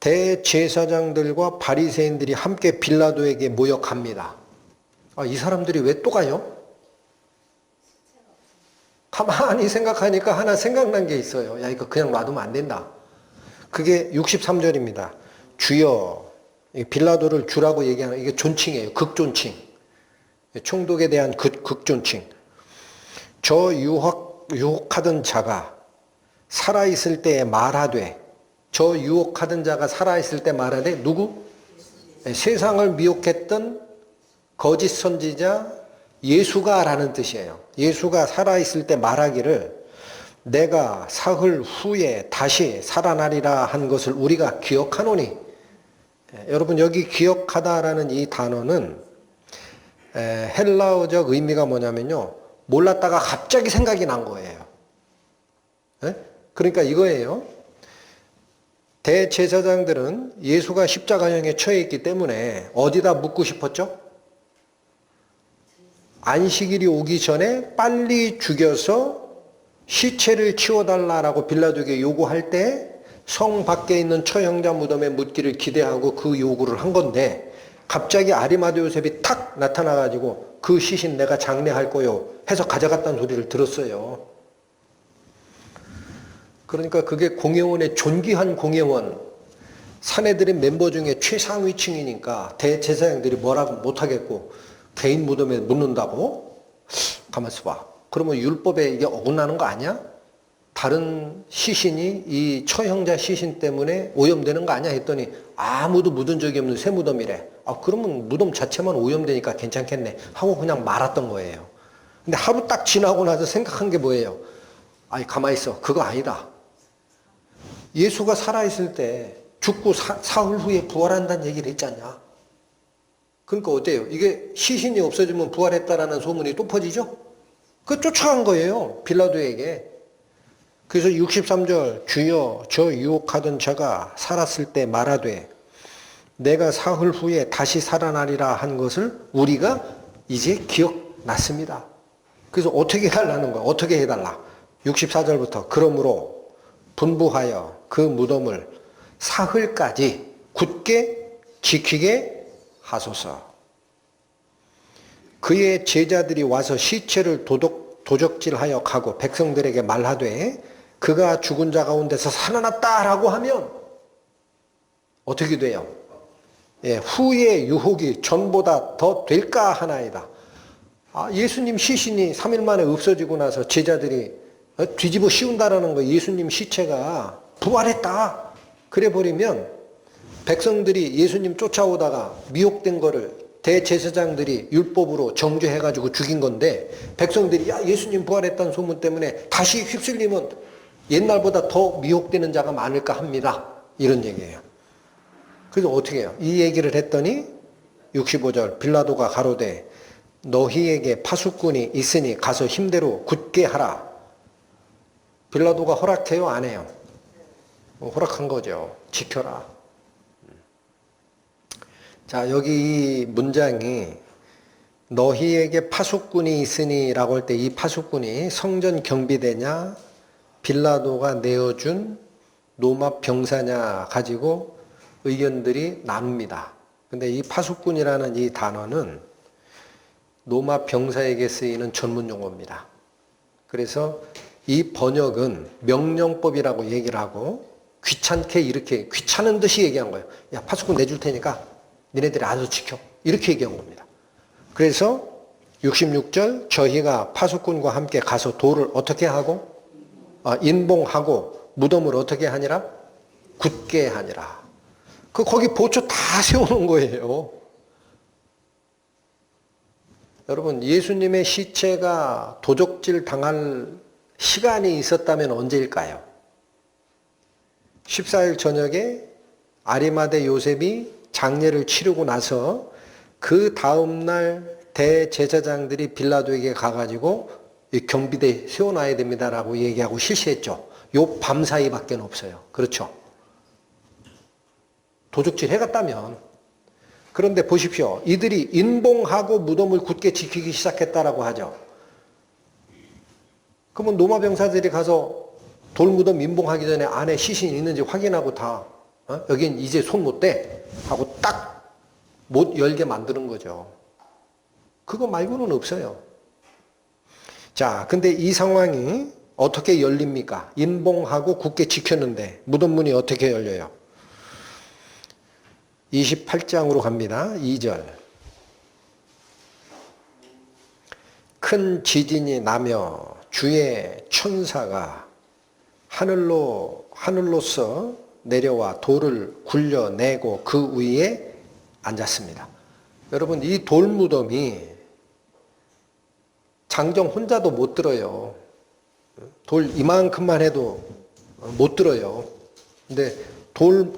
대제사장들과 바리새인들이 함께 빌라도에게 모여갑니다. 이 사람들이 왜 또 가요? 가만히 생각하니까 하나 생각난 게 있어요. 야, 이거 그냥 놔두면 안 된다. 그게 63절입니다. 주여, 빌라도를 주라고 얘기하는 이게 존칭이에요. 극존칭. 총독에 대한 극존칭. 저 유혹하던 자가 살아있을 때 말하되, 저 유혹하던 자가 살아있을 때 말하되 누구? 세상을 미혹했던 거짓 선지자 예수가 라는 뜻이에요. 예수가 살아있을 때 말하기를 내가 사흘 후에 다시 살아나리라 한 것을 우리가 기억하노니. 여러분 여기 기억하다라는 이 단어는 헬라어적 의미가 뭐냐면요. 몰랐다가 갑자기 생각이 난 거예요. 그러니까 이거예요. 대제사장들은 예수가 십자가형에 처해 있기 때문에 어디다 묻고 싶었죠? 안식일이 오기 전에 빨리 죽여서 시체를 치워달라고 빌라도에게 요구할 때 성 밖에 있는 처형자 무덤에 묻기를 기대하고 그 요구를 한 건데 갑자기 아리마대 요셉이 탁 나타나가지고 그 시신 내가 장례할 거요 해서 가져갔다는 소리를 들었어요. 그러니까 그게 공회원의 존귀한 공회원, 사내들의 멤버 중에 최상위층이니까 대제사장들이 뭐라고 못하겠고 개인 무덤에 묻는다고? 가만있어 봐. 그러면 율법에 이게 어긋나는 거 아니야? 다른 시신이 이 처형자 시신 때문에 오염되는 거 아니야? 했더니 아무도 묻은 적이 없는 새 무덤이래. 그러면 무덤 자체만 오염되니까 괜찮겠네 하고 그냥 말았던 거예요. 근데 하루 딱 지나고 나서 생각한 게 뭐예요? 아니 가만히 있어. 그거 아니다. 예수가 살아있을 때 죽고 사흘 후에 부활한다는 얘기를 했지 않냐? 그러니까 어때요? 이게 시신이 없어지면 부활했다라는 소문이 또 퍼지죠? 그 쫓아간 거예요. 빌라도에게. 그래서 63절 주여 저 유혹하던 자가 살았을 때 말하되 내가 사흘 후에 다시 살아나리라 한 것을 우리가 이제 기억났습니다. 그래서 어떻게 해달라는 거야? 어떻게 해달라? 64절부터 그러므로 분부하여 그 무덤을 사흘까지 굳게 지키게 하소서. 그의 제자들이 와서 시체를 도적질하여 가고 백성들에게 말하되 그가 죽은 자 가운데서 살아났다라고 하면 어떻게 돼요? 후의 유혹이 전보다 더 될까 하나이다. 예수님 시신이 3일 만에 없어지고 나서 제자들이 뒤집어 씌운다라는 거예요. 예수님 시체가 부활했다. 그래 버리면 백성들이 예수님 쫓아오다가 미혹된 거를 대제사장들이 율법으로 정죄해가지고 죽인 건데 백성들이 야 예수님 부활했다는 소문 때문에 다시 휩쓸리면 옛날보다 더 미혹되는 자가 많을까 합니다. 이런 얘기예요. 그래서 어떻게 해요? 이 얘기를 했더니 65절 빌라도가 가로되 너희에게 파수꾼이 있으니 가서 힘대로 굳게 하라. 빌라도가 허락해요? 안 해요? 허락한 거죠. 지켜라. 자, 여기 이 문장이 너희에게 파수꾼이 있으니 라고 할 때 이 파수꾼이 성전 경비대냐 빌라도가 내어준 로마 병사냐 가지고 의견들이 나눕니다. 근데 이 파수꾼이라는 이 단어는 로마 병사에게 쓰이는 전문 용어입니다. 그래서 이 번역은 명령법이라고 얘기를 하고 귀찮게 이렇게 귀찮은 듯이 얘기한 거예요. 야 파수꾼 내줄 테니까 니네들이 알아서 지켜. 이렇게 얘기한 겁니다. 그래서 66절 저희가 파수꾼과 함께 가서 돌을 어떻게 하고 인봉하고 무덤을 어떻게 하니라? 굳게 하니라. 거기 보초 다 세우는 거예요. 여러분 예수님의 시체가 도적질 당할 시간이 있었다면 언제일까요? 14일 저녁에 아리마대 요셉이 장례를 치르고 나서 그 다음날 대제사장들이 빌라도에게 가가지고 경비대 세워놔야 됩니다라고 얘기하고 실시했죠. 요 밤 사이밖에 없어요. 그렇죠? 도적질 해갔다면. 그런데 보십시오. 이들이 인봉하고 무덤을 굳게 지키기 시작했다라고 하죠. 그러면 로마 병사들이 가서 돌무덤 인봉하기 전에 안에 시신이 있는지 확인하고 다 여긴 이제 손 못 대 하고 딱 못 열게 만드는 거죠. 그거 말고는 없어요. 자, 근데 이 상황이 어떻게 열립니까? 인봉하고 굳게 지켰는데 무덤문이 어떻게 열려요? 28장으로 갑니다. 2절. 큰 지진이 나며 주의 천사가 하늘로서 내려와 돌을 굴려내고 그 위에 앉았습니다. 여러분, 이 돌무덤이 장정 혼자도 못 들어요. 돌 이만큼만 해도 못 들어요. 근데 돌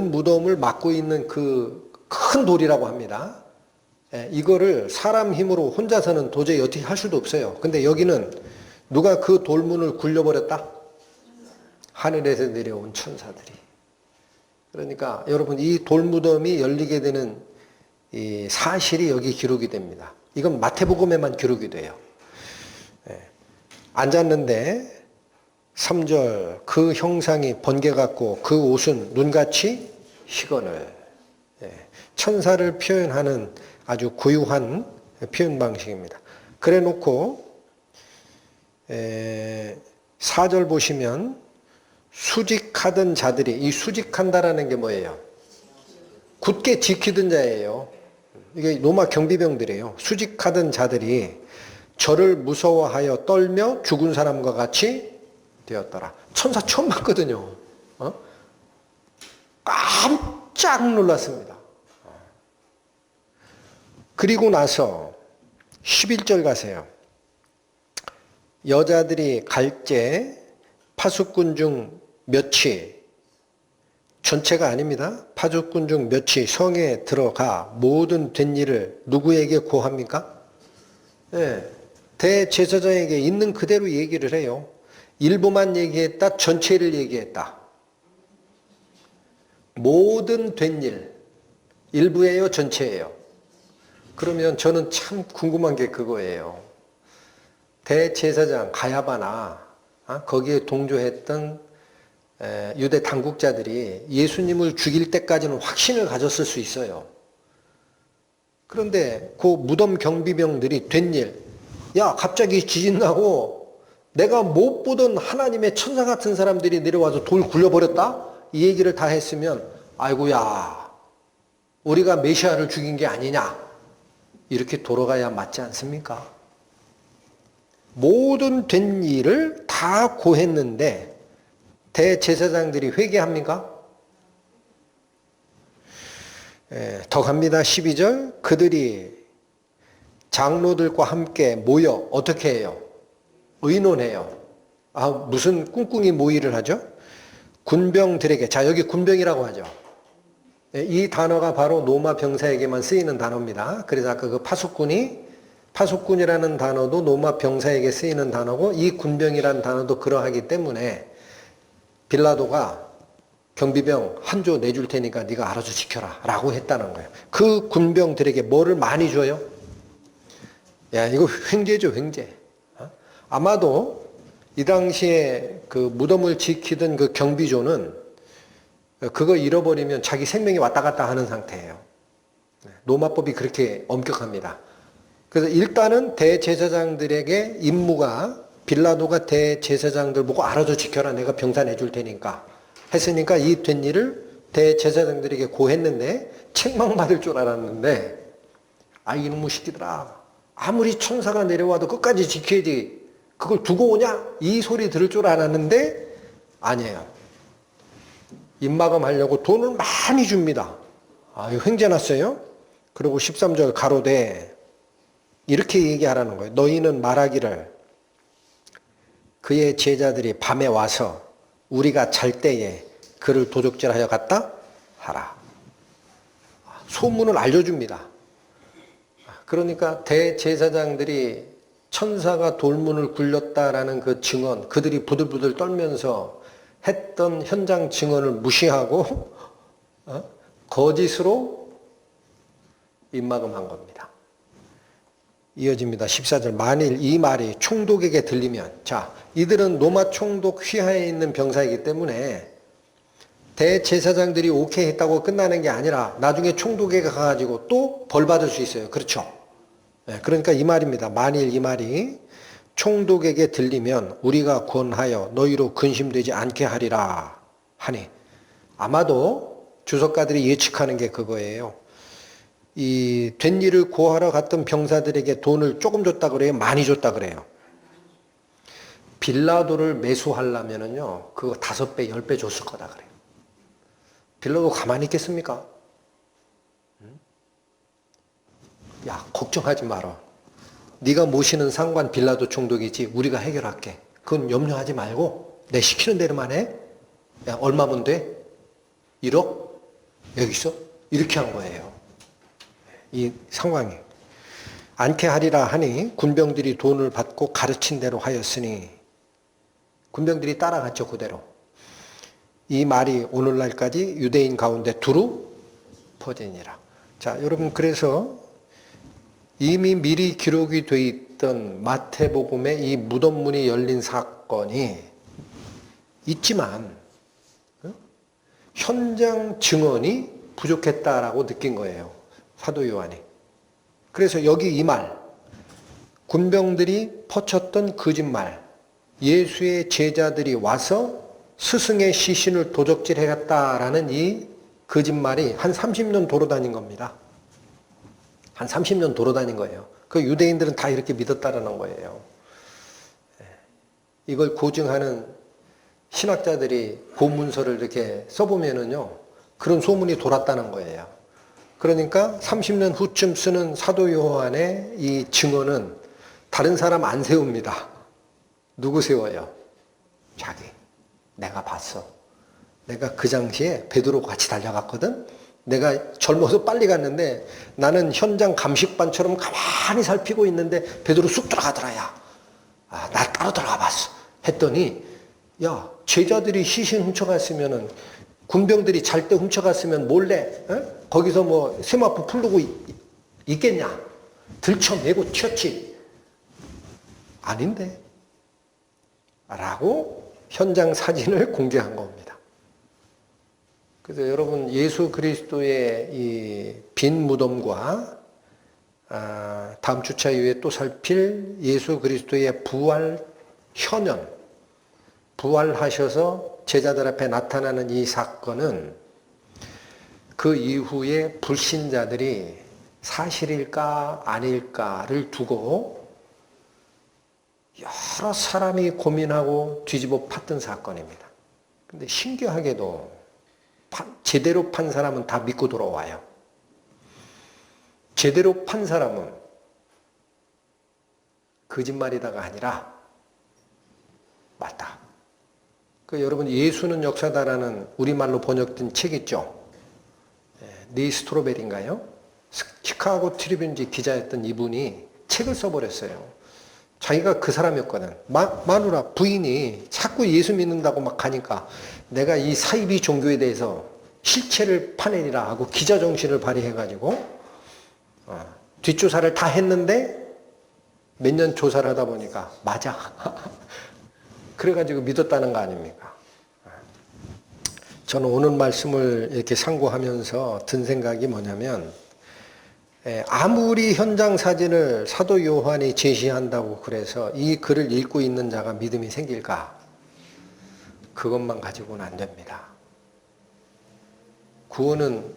무덤을 막고 있는 그 큰 돌이라고 합니다. 이거를 사람 힘으로 혼자서는 도저히 어떻게 할 수도 없어요. 근데 여기는 누가 그 돌문을 굴려버렸다? 하늘에서 내려온 천사들이. 그러니까 여러분, 이 돌무덤이 열리게 되는 이 사실이 여기 기록이 됩니다. 이건 마태복음에만 기록이 돼요. 앉았는데 3절, 그 형상이 번개 같고 그 옷은 눈같이 희거늘. 천사를 표현하는 아주 고유한 표현 방식입니다. 그래 놓고 4절 보시면 수직하던 자들이, 이 수직한다라는 게 뭐예요? 굳게 지키던 자예요. 이게 로마 경비병들이에요. 수직하던 자들이 저를 무서워하여 떨며 죽은 사람과 같이 되었더라. 천사 처음 봤거든요. 깜짝 놀랐습니다. 그리고 나서 11절 가세요. 여자들이 갈제 파수꾼 중 몇이, 전체가 아닙니다. 파수꾼 중 몇이 성에 들어가 모든 된 일을 누구에게 고합니까? 대제사장에게 있는 그대로 얘기를 해요. 일부만 얘기했다, 전체를 얘기했다. 모든 된 일, 일부예요, 전체예요? 그러면 저는 참 궁금한 게 그거예요. 대제사장 가야바나 거기에 동조했던 유대 당국자들이 예수님을 죽일 때까지는 확신을 가졌을 수 있어요. 그런데 그 무덤 경비병들이 된 일, 야 갑자기 지진 나고 내가 못 보던 하나님의 천사 같은 사람들이 내려와서 돌 굴려버렸다? 이 얘기를 다 했으면 아이고야 우리가 메시아를 죽인 게 아니냐, 이렇게 돌아가야 맞지 않습니까? 모든 된 일을 다 고했는데 대제사장들이 회개합니까? 더 갑니다. 12절. 그들이 장로들과 함께 모여 어떻게 해요? 의논해요. 무슨 꿍꿍이 모의를 하죠? 군병들에게, 자 여기 군병이라고 하죠. 이 단어가 바로 로마 병사에게만 쓰이는 단어입니다. 그래서 아까 그 파수꾼이라는 단어도 로마 병사에게 쓰이는 단어고, 이 군병이라는 단어도 그러하기 때문에 빌라도가 경비병 한 조 내줄 테니까 네가 알아서 지켜라 라고 했다는 거예요. 그 군병들에게 뭐를 많이 줘요? 야, 이거 횡재죠, 횡재. 아마도 이 당시에 그 무덤을 지키던 그 경비조는 그거 잃어버리면 자기 생명이 왔다 갔다 하는 상태예요. 로마법이 그렇게 엄격합니다. 그래서 일단은 대제사장들에게 임무가, 빌라도가 대제사장들 보고 알아서 지켜라, 내가 병사 내줄 테니까 했으니까 이 된 일을 대제사장들에게 고했는데 책망받을 줄 알았는데, 이놈의 시키더라, 아무리 천사가 내려와도 끝까지 지켜야지 그걸 두고 오냐? 이 소리 들을 줄 알았는데 아니에요. 입마감 하려고 돈을 많이 줍니다. 이거 횡재났어요. 그리고 13절 가로되 이렇게 얘기하라는 거예요. 너희는 말하기를 그의 제자들이 밤에 와서 우리가 잘 때에 그를 도적질하여 갔다 하라. 소문을 알려줍니다. 그러니까 대제사장들이 천사가 돌문을 굴렸다라는 그 증언, 그들이 부들부들 떨면서 했던 현장 증언을 무시하고 거짓으로 입막음한 겁니다. 이어집니다. 14절. 만일 이 말이 총독에게 들리면, 자, 이들은 로마 총독 휘하에 있는 병사이기 때문에 대제사장들이 오케이 했다고 끝나는 게 아니라 나중에 총독에게 가가지고 또 벌 받을 수 있어요. 그렇죠? 그러니까 이 말입니다. 만일 이 말이 총독에게 들리면 우리가 권하여 너희로 근심되지 않게 하리라 하니, 아마도 주석가들이 예측하는 게 그거예요. 이 된 일을 고하러 갔던 병사들에게 돈을 조금 줬다 그래요? 많이 줬다 그래요? 빌라도를 매수하려면은요, 그거 5배, 10배 줬을 거다 그래요. 빌라도 가만히 있겠습니까? 야, 걱정하지 마라. 네가 모시는 상관 빌라도 총독이지 우리가 해결할게. 그건 염려하지 말고 내 시키는 대로만 해. 야, 얼마면 돼? 1억? 여기 있어? 이렇게 한 거예요. 이 상황이. 않게 하리라 하니 군병들이 돈을 받고 가르친 대로 하였으니 군병들이 따라갔죠, 그대로. 이 말이 오늘날까지 유대인 가운데 두루 퍼지니라. 자, 여러분, 그래서 이미 미리 기록이 돼 있던 마태복음의 이 무덤문이 열린 사건이 있지만 현장 증언이 부족했다라고 느낀 거예요, 사도 요한이. 그래서 여기 이 말, 군병들이 퍼쳤던 거짓말, 예수의 제자들이 와서 스승의 시신을 도적질해갔다라는 이 거짓말이 한 30년 돌아다닌 겁니다. 한 30년 돌아다닌 거예요. 그 유대인들은 다 이렇게 믿었다라는 거예요. 이걸 고증하는 신학자들이 고문서를 이렇게 써보면은요, 그런 소문이 돌았다는 거예요. 그러니까 30년 후쯤 쓰는 사도 요한의 이 증언은 다른 사람 안 세웁니다. 누구 세워요? 자기. 내가 봤어. 내가 그 당시에 베드로 같이 달려갔거든. 내가 젊어서 빨리 갔는데 나는 현장 감식반처럼 가만히 살피고 있는데 베드로 쑥 들어가더라. 야, 아, 나 따로 들어가 봤어. 했더니 야, 제자들이 시신 훔쳐갔으면은 군병들이 잘 때 훔쳐갔으면 몰래 거기서 뭐 세마포 풀르고 있겠냐? 들쳐매고 튀었지. 아닌데. 라고 현장 사진을 공개한 겁니다. 그래서 여러분, 예수 그리스도의 이 빈 무덤과 다음 주차 이후에 또 살필 예수 그리스도의 부활 현현, 부활하셔서 제자들 앞에 나타나는 이 사건은 그 이후에 불신자들이 사실일까 아닐까를 두고 여러 사람이 고민하고 뒤집어 팠던 사건입니다. 근데 신기하게도 제대로 판 사람은 다 믿고 돌아와요. 제대로 판 사람은 거짓말이다가 아니라 맞다. 여러분, 예수는 역사다라는 우리말로 번역된 책 있죠? 네 스트로벨인가요? 시카고 트리뷴지 기자였던 이분이 책을 써버렸어요. 자기가 그 사람이었거든. 마누라 부인이 자꾸 예수 믿는다고 막 가니까 내가 이 사이비 종교에 대해서 실체를 파내리라 하고 기자 정신을 발휘해가지고 뒷조사를 다 했는데 몇 년 조사를 하다 보니까 맞아. 그래가지고 믿었다는 거 아닙니까? 저는 오늘 말씀을 이렇게 상고하면서 든 생각이 뭐냐면, 아무리 현장 사진을 사도 요한이 제시한다고 그래서 이 글을 읽고 있는 자가 믿음이 생길까? 그것만 가지고는 안 됩니다. 구원은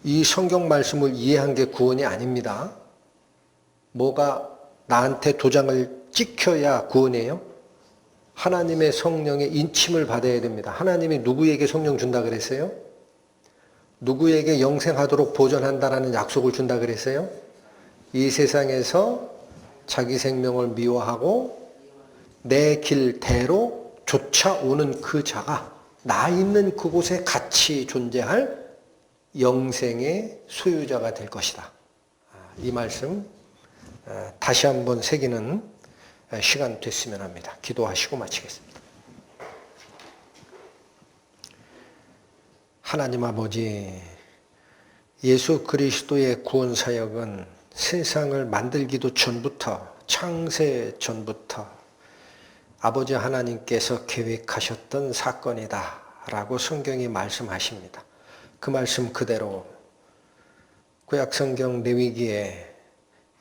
이 성경 말씀을 이해한 게 구원이 아닙니다. 뭐가 나한테 도장을 찍혀야 구원이에요? 하나님의 성령의 인침을 받아야 됩니다. 하나님이 누구에게 성령 준다 그랬어요? 누구에게 영생하도록 보존한다라는 약속을 준다 그랬어요? 이 세상에서 자기 생명을 미워하고 내 길대로 쫓아오는 그 자가 나 있는 그곳에 같이 존재할 영생의 소유자가 될 것이다. 이 말씀 다시 한번 새기는 시간 됐으면 합니다. 기도하시고 마치겠습니다. 하나님 아버지, 예수 그리스도의 구원 사역은 세상을 만들기도 전부터, 창세 전부터 아버지 하나님께서 계획하셨던 사건이다 라고 성경이 말씀하십니다. 그 말씀 그대로 구약성경 레위기에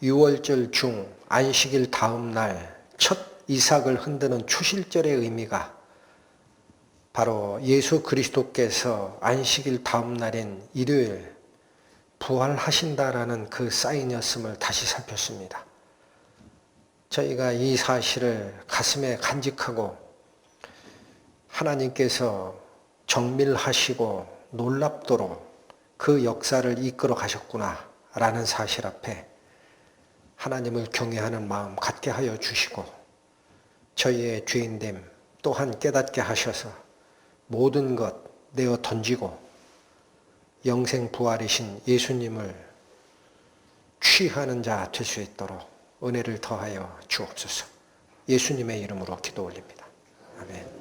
6월절 중 안식일 다음 날 첫 이삭을 흔드는 초실절의 의미가 바로 예수 그리스도께서 안식일 다음 날인 일요일 부활하신다라는 그 사인이었음을 다시 살폈습니다. 저희가 이 사실을 가슴에 간직하고 하나님께서 정밀하시고 놀랍도록 그 역사를 이끌어 가셨구나 라는 사실 앞에 하나님을 경외하는 마음 갖게 하여 주시고 저희의 죄인됨 또한 깨닫게 하셔서 모든 것 내어 던지고 영생 부활이신 예수님을 취하는 자 될 수 있도록 은혜를 더하여 주옵소서. 예수님의 이름으로 기도 올립니다. 아멘.